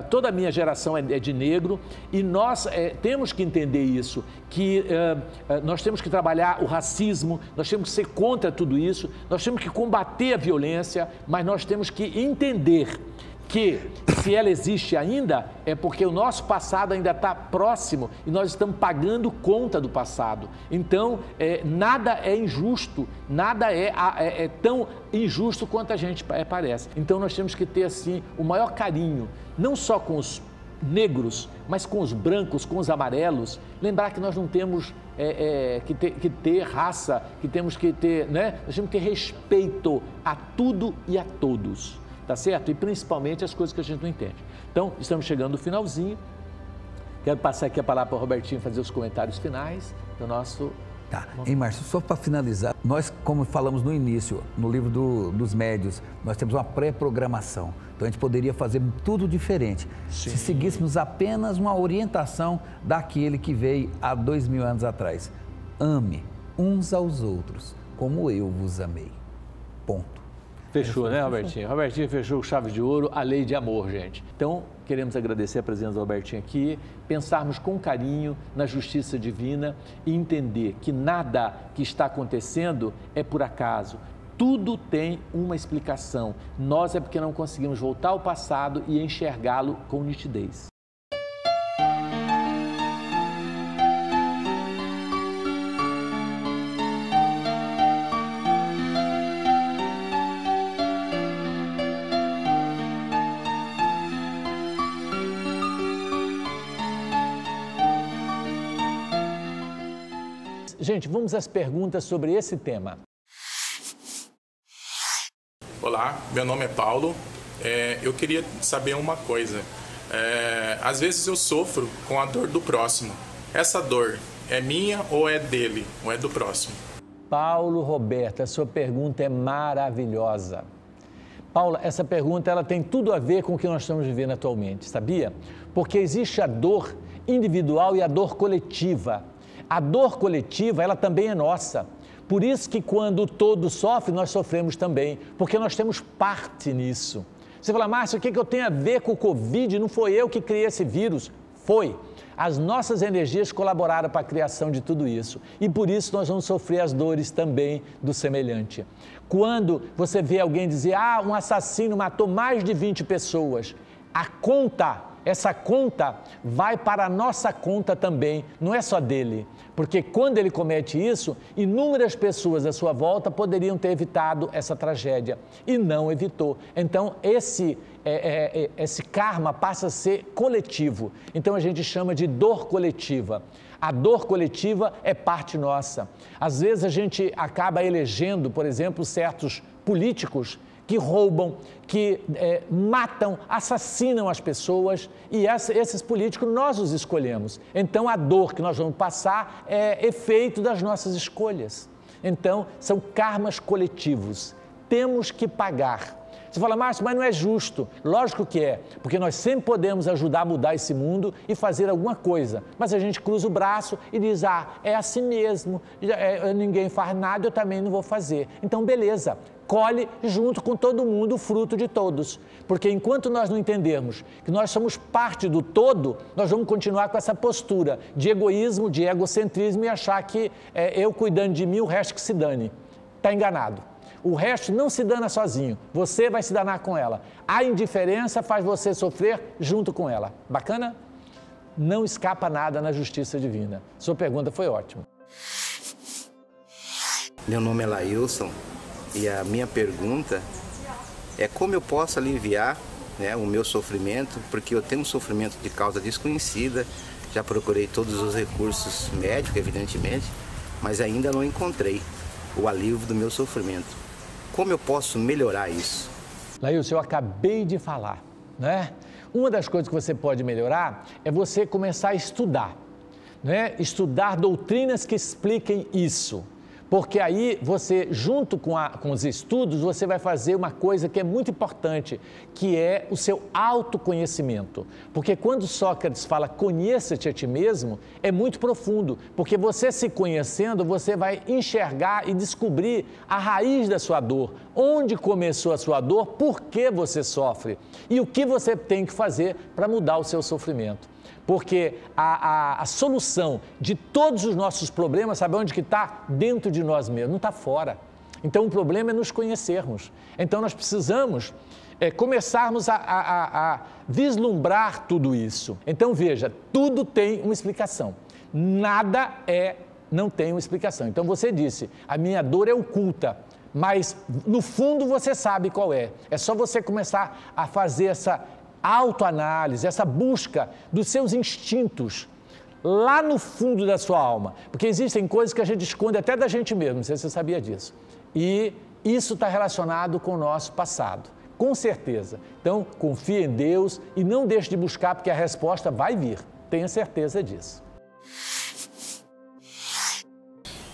toda a minha geração é de negro, e nós temos que entender isso, que nós temos que trabalhar o racismo, nós temos que ser contra tudo isso, nós temos que combater a violência, mas nós temos que entender que, se ela existe ainda, é porque o nosso passado ainda está próximo e nós estamos pagando conta do passado. Então, nada é injusto, nada é tão injusto quanto a gente parece. Então, nós temos que ter, assim, o maior carinho, não só com os negros, mas com os brancos, com os amarelos. Lembrar que nós não temos que ter raça, que temos que ter, né? Nós temos que ter respeito a tudo e a todos. Tá certo? E principalmente as coisas que a gente não entende. Então, estamos chegando no finalzinho. Quero passar aqui a palavra para o Robertinho fazer os comentários finais do nosso... Tá. Hein, Márcio, só para finalizar, nós, como falamos no início, no livro dos médios, nós temos uma pré-programação. Então, a gente poderia fazer tudo diferente. Sim. Se seguíssemos apenas uma orientação daquele que veio há 2000 anos atrás. Ame uns aos outros, como eu vos amei. Ponto. Fechou, né, Robertinho? Robertinho fechou com chave de ouro, a lei de amor, gente. Então, queremos agradecer a presença do Robertinho aqui, pensarmos com carinho na justiça divina e entender que nada que está acontecendo é por acaso. Tudo tem uma explicação. Nós é porque não conseguimos voltar ao passado e enxergá-lo com nitidez. Gente, vamos às perguntas sobre esse tema. Olá, meu nome é Paulo. Eu queria saber uma coisa. Às vezes eu sofro com a dor do próximo. Essa dor é minha ou é dele, ou é do próximo? Paulo Roberto, a sua pergunta é maravilhosa. Paula, essa pergunta ela tem tudo a ver com o que nós estamos vivendo atualmente, sabia? Porque existe a dor individual e a dor coletiva. A dor coletiva, ela também é nossa. Por isso que quando o todo sofre, nós sofremos também, porque nós temos parte nisso. Você fala, Márcio, o que eu tenho a ver com o Covid? Não foi eu que criei esse vírus. Foi. As nossas energias colaboraram para a criação de tudo isso. E por isso nós vamos sofrer as dores também do semelhante. Quando você vê alguém dizer, um assassino matou mais de 20 pessoas, essa conta vai para a nossa conta também, não é só dele. Porque quando ele comete isso, inúmeras pessoas à sua volta poderiam ter evitado essa tragédia e não evitou. Então, esse karma passa a ser coletivo. Então, a gente chama de dor coletiva. A dor coletiva é parte nossa. Às vezes, a gente acaba elegendo, por exemplo, certos políticos que roubam, que matam, assassinam as pessoas e esses políticos nós os escolhemos. Então, a dor que nós vamos passar é efeito das nossas escolhas. Então, são karmas coletivos. Temos que pagar. Você fala, Márcio, mas não é justo. Lógico que é, porque nós sempre podemos ajudar a mudar esse mundo e fazer alguma coisa. Mas a gente cruza o braço e diz, é assim mesmo, ninguém faz nada, eu também não vou fazer. Então, beleza. Colhe junto com todo mundo o fruto de todos. Porque enquanto nós não entendermos que nós somos parte do todo, nós vamos continuar com essa postura de egoísmo, de egocentrismo e achar que eu cuidando de mim, o resto que se dane. Está enganado. O resto não se dana sozinho, você vai se danar com ela. A indiferença faz você sofrer junto com ela. Bacana? Não escapa nada na justiça divina. Sua pergunta foi ótima. Meu nome é Lailson. E a minha pergunta é como eu posso aliviar, o meu sofrimento, porque eu tenho um sofrimento de causa desconhecida, já procurei todos os recursos médicos, evidentemente, mas ainda não encontrei o alívio do meu sofrimento. Como eu posso melhorar isso? Lailson, eu acabei de falar, né? Uma das coisas que você pode melhorar é você começar a estudar, né? Estudar doutrinas que expliquem isso. Porque aí você, junto com os estudos, você vai fazer uma coisa que é muito importante, que é o seu autoconhecimento. Porque quando Sócrates fala, conheça-te a ti mesmo, é muito profundo. Porque você se conhecendo, você vai enxergar e descobrir a raiz da sua dor. Onde começou a sua dor, por que você sofre e o que você tem que fazer para mudar o seu sofrimento. Porque a solução de todos os nossos problemas, sabe onde que está? Dentro de nós mesmos, não está fora. Então, o problema é nos conhecermos. Então, nós precisamos começarmos a vislumbrar tudo isso. Então, veja, tudo tem uma explicação. Nada não tem uma explicação. Então, você disse, a minha dor é oculta. Mas, no fundo, você sabe qual é. É só você começar a fazer essa autoanálise, essa busca dos seus instintos lá no fundo da sua alma. Porque existem coisas que a gente esconde até da gente mesmo, não sei se você sabia disso. E isso está relacionado com o nosso passado, com certeza. Então, confie em Deus e não deixe de buscar, porque a resposta vai vir. Tenha certeza disso.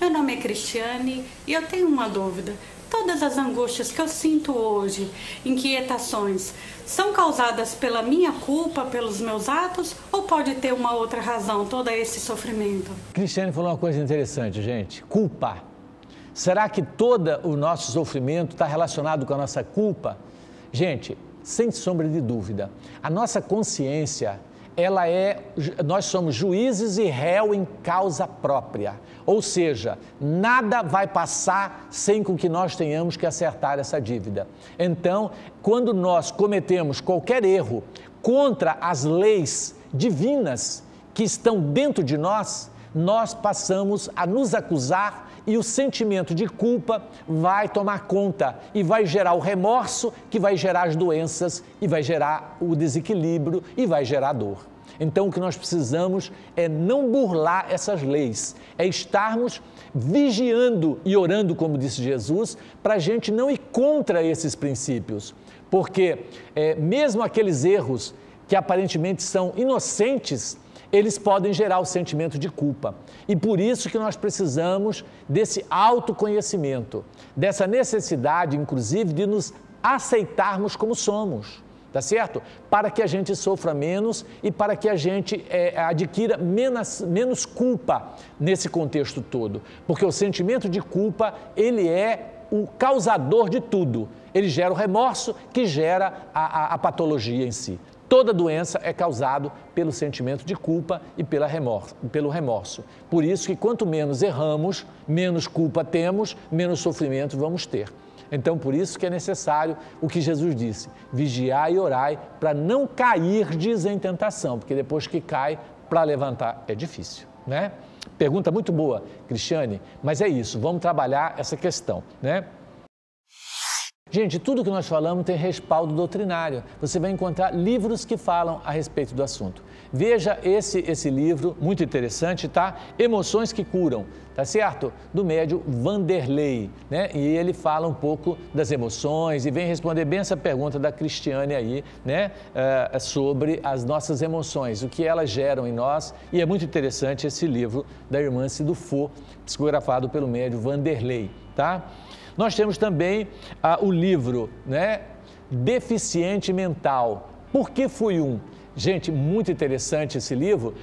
Meu nome é Cristiane e eu tenho uma dúvida. Todas as angústias que eu sinto hoje, inquietações, são causadas pela minha culpa, pelos meus atos, ou pode ter uma outra razão, todo esse sofrimento? Cristiane falou uma coisa interessante, gente. Culpa. Será que todo o nosso sofrimento está relacionado com a nossa culpa? Gente, sem sombra de dúvida, a nossa consciência, nós somos juízes e réu em causa própria. Ou seja, nada vai passar sem com que nós tenhamos que acertar essa dívida. Então, quando nós cometemos qualquer erro contra as leis divinas que estão dentro de nós, nós passamos a nos acusar e o sentimento de culpa vai tomar conta e vai gerar o remorso, que vai gerar as doenças e vai gerar o desequilíbrio e vai gerar dor. Então, o que nós precisamos é não burlar essas leis, é estarmos vigiando e orando, como disse Jesus, para a gente não ir contra esses princípios, porque mesmo aqueles erros que aparentemente são inocentes, eles podem gerar o sentimento de culpa. E por isso que nós precisamos desse autoconhecimento, dessa necessidade, inclusive, de nos aceitarmos como somos. Tá certo? Para que a gente sofra menos e para que a gente adquira menos culpa nesse contexto todo. Porque o sentimento de culpa, ele é o causador de tudo. Ele gera o remorso que gera a patologia em si. Toda doença é causada pelo sentimento de culpa e pelo remorso. Por isso que quanto menos erramos, menos culpa temos, menos sofrimento vamos ter. Então, por isso que é necessário o que Jesus disse, vigiai e orai para não cairdes em tentação, porque depois que cai, para levantar é difícil, né? Pergunta muito boa, Cristiane, mas é isso, vamos trabalhar essa questão, né? Gente, tudo que nós falamos tem respaldo doutrinário. Você vai encontrar livros que falam a respeito do assunto. Veja esse livro, muito interessante, tá? Emoções que Curam, tá certo? Do médium Vanderlei, né? E ele fala um pouco das emoções e vem responder bem essa pergunta da Cristiane aí, né? Sobre as nossas emoções, o que elas geram em nós. E é muito interessante esse livro da irmã Cidufo, psicografado pelo médium Vanderlei, tá? Nós temos também o livro, né? Deficiente Mental. Por que fui um? Gente, muito interessante esse livro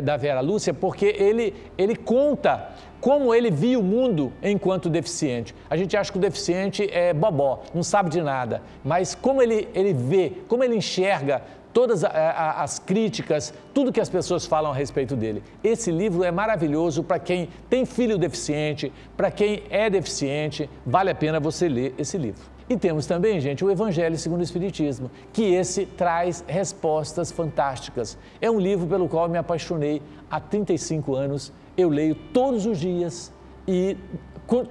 da Vera Lúcia, porque ele conta como ele via o mundo enquanto deficiente. A gente acha que o deficiente é bobó, não sabe de nada, mas como ele vê, como ele enxerga todas as críticas, tudo que as pessoas falam a respeito dele. Esse livro é maravilhoso para quem tem filho deficiente, para quem é deficiente, vale a pena você ler esse livro. E temos também, gente, o Evangelho segundo o Espiritismo, que esse traz respostas fantásticas. É um livro pelo qual eu me apaixonei há 35 anos, eu leio todos os dias e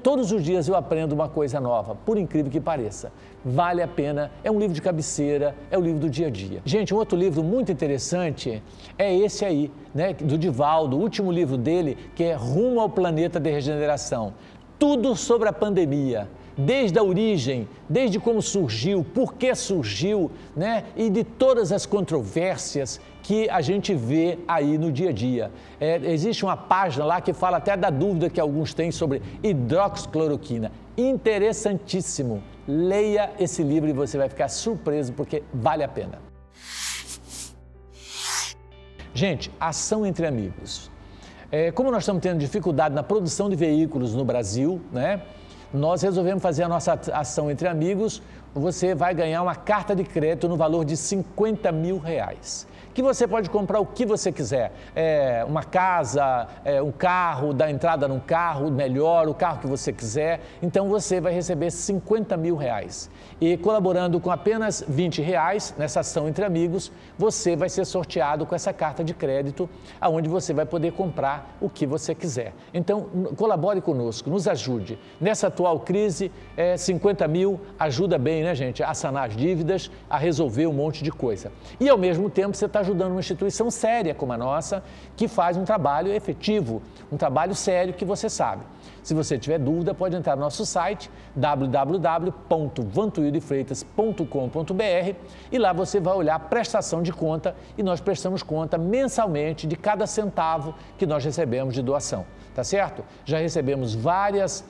todos os dias eu aprendo uma coisa nova, por incrível que pareça. Vale a pena, é um livro de cabeceira, é o livro do dia a dia. Gente, um outro livro muito interessante é esse aí, né, do Divaldo, o último livro dele, que é Rumo ao Planeta de Regeneração. Tudo sobre a pandemia, desde a origem, desde como surgiu, por que surgiu, né, e de todas as controvérsias que a gente vê aí no dia a dia. Existe uma página lá que fala até da dúvida que alguns têm sobre hidroxicloroquina. Interessantíssimo. Leia esse livro e você vai ficar surpreso porque vale a pena. Gente, ação entre amigos. Como nós estamos tendo dificuldade na produção de veículos no Brasil, né? Nós resolvemos fazer a nossa ação entre amigos. Você vai ganhar uma carta de crédito no valor de R$50 mil, que você pode comprar o que você quiser, uma casa, um carro, dar entrada num carro melhor, o carro que você quiser. Então você vai receber R$50 mil. E colaborando com apenas R$20 nessa ação entre amigos, você vai ser sorteado com essa carta de crédito, onde você vai poder comprar o que você quiser. Então colabore conosco, nos ajude. Nessa atual crise, 50 mil ajuda bem, né, gente, a sanar as dívidas, a resolver um monte de coisa. E ao mesmo tempo você está ajudando uma instituição séria como a nossa, que faz um trabalho efetivo, um trabalho sério que você sabe. Se você tiver dúvida, pode entrar no nosso site www.vantuildefreitas.com.br e lá você vai olhar a prestação de conta e nós prestamos conta mensalmente de cada centavo que nós recebemos de doação, tá certo? Já recebemos várias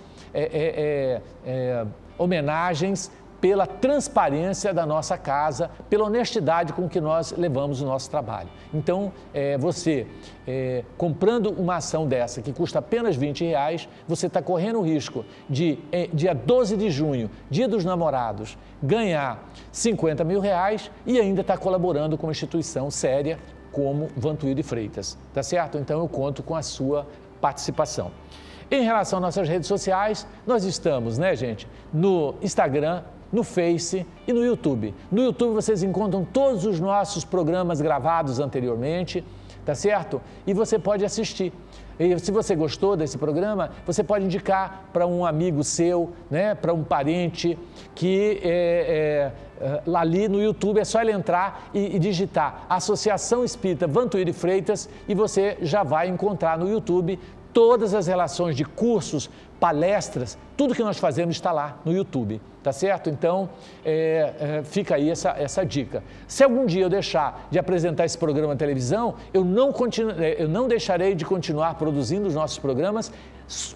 homenagens pela transparência da nossa casa, pela honestidade com que nós levamos o nosso trabalho. Então, você, comprando uma ação dessa, que custa apenas R$20, você está correndo o risco de, dia 12 de junho, dia dos namorados, ganhar R$50 mil e ainda está colaborando com uma instituição séria como Vantuil de Freitas, tá certo? Então, eu conto com a sua participação. Em relação às nossas redes sociais, nós estamos, né, gente, no Instagram, no Face e no YouTube. No YouTube vocês encontram todos os nossos programas gravados anteriormente, tá certo? E você pode assistir. E se você gostou desse programa, você pode indicar para um amigo seu, né, para um parente, que lá ali no YouTube é só ele entrar e digitar Associação Espírita Vantuíri Freitas e você já vai encontrar no YouTube todas as relações de cursos, palestras, tudo que nós fazemos está lá no YouTube, tá certo? Então, fica aí essa dica. Se algum dia eu deixar de apresentar esse programa na televisão, eu não deixarei de continuar produzindo os nossos programas,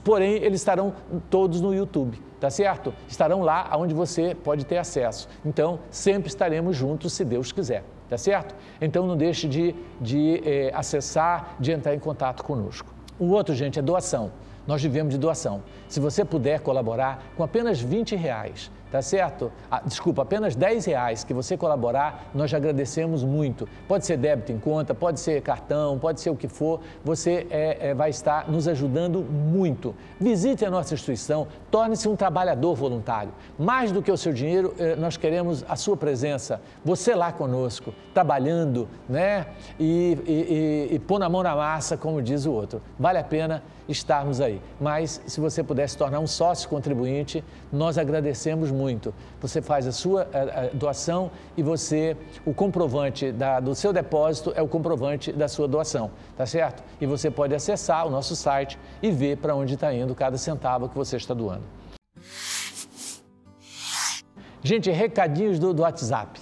porém, eles estarão todos no YouTube, tá certo? Estarão lá onde você pode ter acesso. Então, sempre estaremos juntos, se Deus quiser, tá certo? Então, não deixe de acessar, de entrar em contato conosco. O outro, gente, é doação. Nós vivemos de doação. Se você puder colaborar com apenas R$20, tá certo? Desculpa, apenas R$10 que você colaborar, nós já agradecemos muito. Pode ser débito em conta, pode ser cartão, pode ser o que for, você vai estar nos ajudando muito. Visite a nossa instituição, torne-se um trabalhador voluntário. Mais do que o seu dinheiro, nós queremos a sua presença, você lá conosco, trabalhando, né? E pôr a mão na massa, como diz o outro. Vale a pena estarmos aí. Mas, se você puder se tornar um sócio contribuinte, nós agradecemos muito. Você faz a sua doação e o comprovante do seu depósito é o comprovante da sua doação, tá certo? E você pode acessar o nosso site e ver para onde está indo cada centavo que você está doando. Gente, recadinhos do WhatsApp.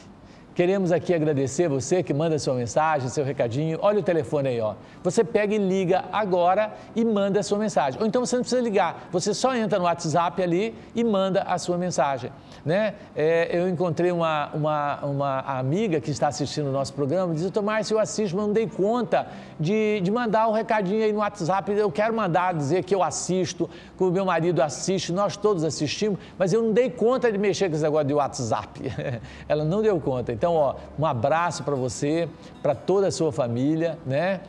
Queremos aqui agradecer você que manda sua mensagem, seu recadinho. Olha o telefone aí, ó. Você pega e liga agora e manda a sua mensagem. Ou então você não precisa ligar, você só entra no WhatsApp ali e manda a sua mensagem, né? Eu encontrei uma amiga que está assistindo o nosso programa e disse: Tomás, eu assisto, mas não dei conta de mandar o recadinho aí no WhatsApp. Eu quero mandar, dizer que eu assisto, que o meu marido assiste, nós todos assistimos, mas eu não dei conta de mexer com esse negócio de WhatsApp. Ela não deu conta. Então, ó, um abraço para você, para toda a sua família, né?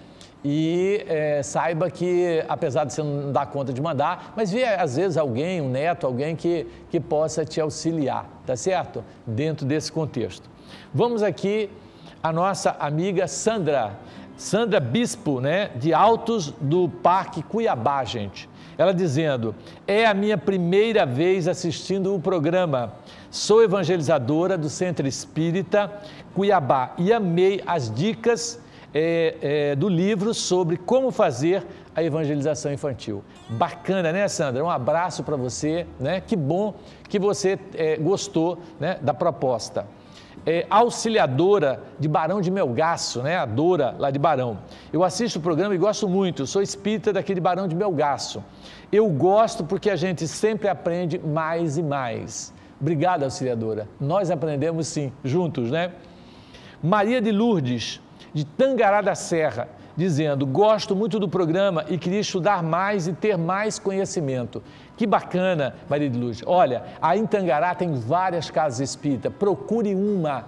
E saiba que, apesar de você não dar conta de mandar, mas vê às vezes alguém, um neto, alguém que possa te auxiliar, tá certo? Dentro desse contexto. Vamos aqui a nossa amiga Sandra Bispo, né? De Altos do Parque Cuiabá, gente. Ela dizendo: é a minha primeira vez assistindo o programa. Sou evangelizadora do Centro Espírita Cuiabá e amei as dicas do livro sobre como fazer a evangelização infantil. Bacana, né, Sandra? Um abraço para você, né? Que bom que você gostou, né, da proposta. Auxiliadora de Barão de Melgaço, né? A Dora, lá de Barão. Eu assisto o programa e gosto muito, sou espírita daqui de Barão de Melgaço. Eu gosto porque a gente sempre aprende mais e mais. Obrigada, auxiliadora. Nós aprendemos sim, juntos, né? Maria de Lourdes, de Tangará da Serra, dizendo: gosto muito do programa e queria estudar mais e ter mais conhecimento. Que bacana, Maria de Lourdes. Olha, aí em Tangará tem várias casas espíritas. Procure uma,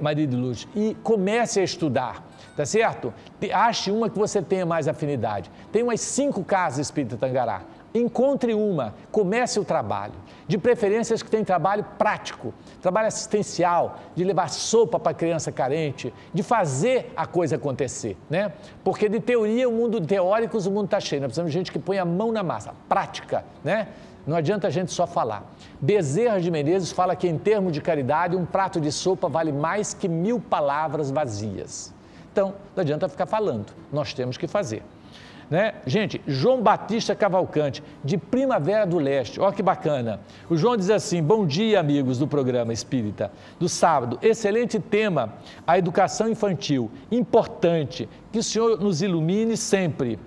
Maria de Lourdes, e comece a estudar. Tá certo? Ache uma que você tenha mais afinidade. Tem umas 5 casas espíritas Tangará. Encontre uma, comece o trabalho. De preferência, que tem trabalho prático, trabalho assistencial, de levar sopa para criança carente, de fazer a coisa acontecer, né? Porque de teoria, o mundo teóricos, o mundo está cheio. Nós precisamos de gente que põe a mão na massa, prática, né? Não adianta a gente só falar. Bezerra de Menezes fala que, em termos de caridade, um prato de sopa vale mais que 1000 palavras vazias. Então, não adianta ficar falando, nós temos que fazer. Né? Gente, João Batista Cavalcante, de Primavera do Leste, olha que bacana. O João diz assim: bom dia, amigos do programa Espírita, do sábado, excelente tema, a educação infantil, importante, que o Senhor nos ilumine sempre,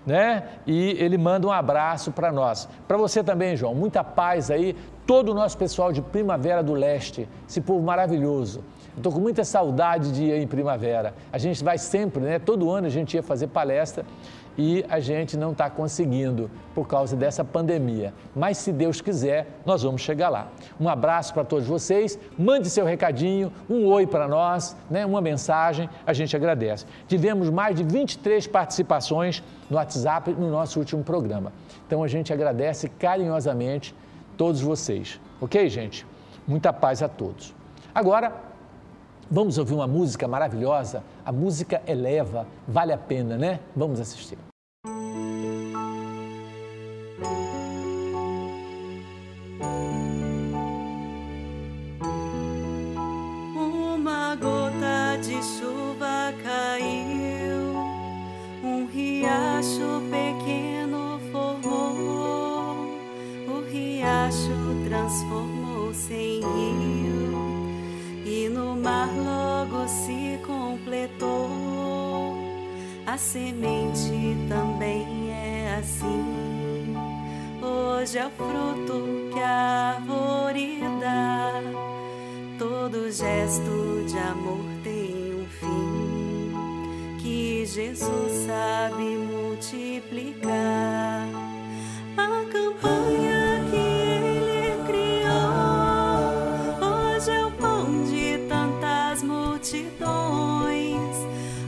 né? E ele manda um abraço para nós. Para você também, João, muita paz aí, todo o nosso pessoal de Primavera do Leste, esse povo maravilhoso. Estou com muita saudade de ir em Primavera. A gente vai sempre, né? Todo ano a gente ia fazer palestra e a gente não está conseguindo por causa dessa pandemia. Mas, se Deus quiser, nós vamos chegar lá. Um abraço para todos vocês, mande seu recadinho, um oi para nós, né? Uma mensagem, a gente agradece. Tivemos mais de 23 participações no WhatsApp no nosso último programa. Então, a gente agradece Vamos ouvir uma música maravilhosa? A música eleva, vale a pena, né? Vamos assistir. Uma gota de chuva caiu, um riacho pequeno formou, o riacho transformou-se em rio e no mar logo se completou. A semente também é assim, hoje é o fruto que a árvore dá. Todo gesto de amor tem um fim, que Jesus sabe multiplicar. A campanha que Ele criou, hoje é o pão de tantas multidões.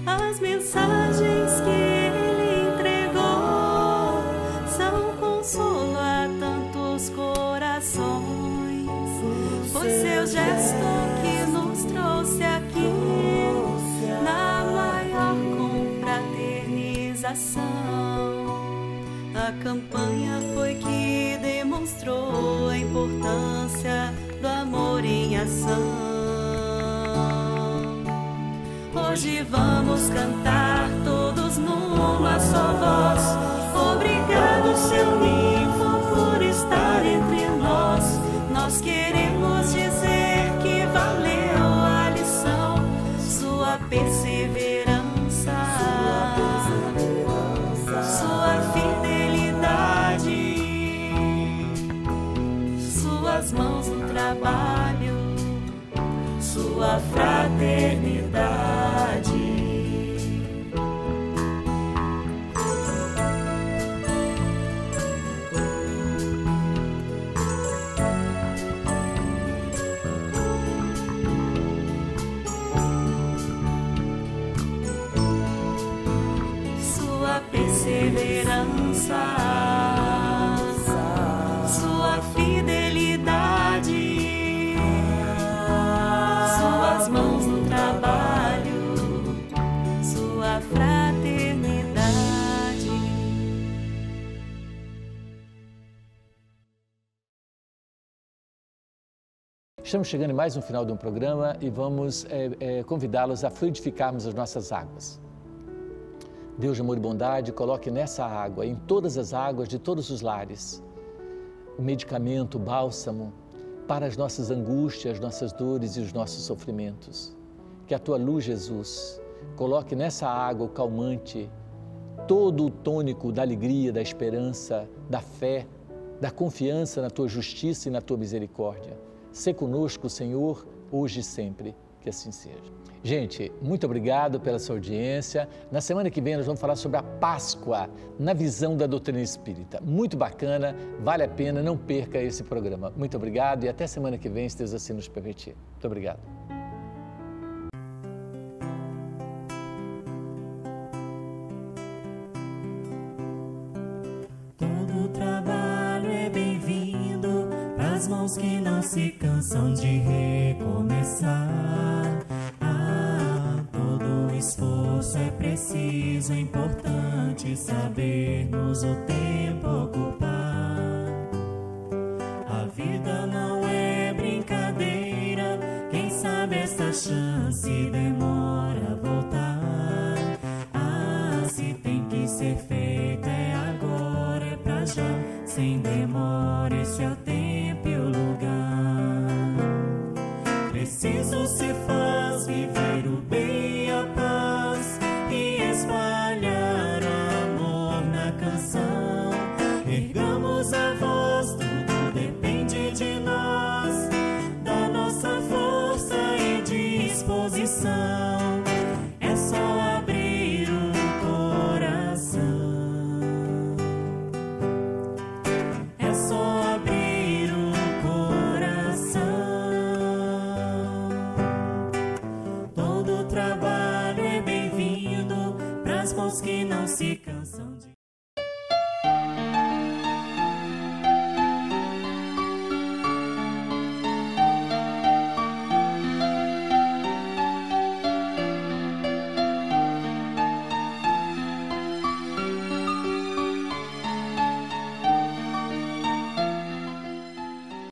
As mensagens que Ele entregou são consolo a tantos corações. Foi seu gesto que nos trouxe aqui, na maior confraternização. A campanha foi que demonstrou a importância do amor em ação. Hoje vamos cantar todos numa só voz. Obrigado, seu ninfo, por estar entre nós. Nós queremos dizer que valeu a lição, sua perseverança, sua fidelidade, suas mãos no trabalho, sua fraternidade. Perseverança, sua fidelidade, suas mãos no trabalho, sua fraternidade. Estamos chegando em mais um final de um programa e vamos convidá-los a fluidificarmos as nossas águas. Deus de amor e bondade, coloque nessa água, em todas as águas de todos os lares, o medicamento, o bálsamo para as nossas angústias, nossas dores e os nossos sofrimentos. Que a tua luz, Jesus, coloque nessa água o calmante, todo o tônico da alegria, da esperança, da fé, da confiança na tua justiça e na tua misericórdia. Sê conosco, Senhor, hoje e sempre. Que assim seja. Gente, muito obrigado pela sua audiência. Na semana que vem nós vamos falar sobre a Páscoa na visão da doutrina espírita. Muito bacana, vale a pena, não perca esse programa. Muito obrigado e até semana que vem, se Deus assim nos permitir. Muito obrigado. Todo trabalho é bem-vindo para as mãos que não se cansam de recomeçar. Esforço é preciso, é importante sabermos o tempo ocupar. A vida não é brincadeira, quem sabe essa chance demora a voltar. Se tem que ser feito é agora, é pra já, sem demora, esse é o tempo e o lugar. Preciso se faz viver o bem, ergamos a voz, tudo depende de nós, da nossa força e disposição. É só abrir o coração, é só abrir o coração. Todo trabalho é bem-vindo pras mãos que não se cansam.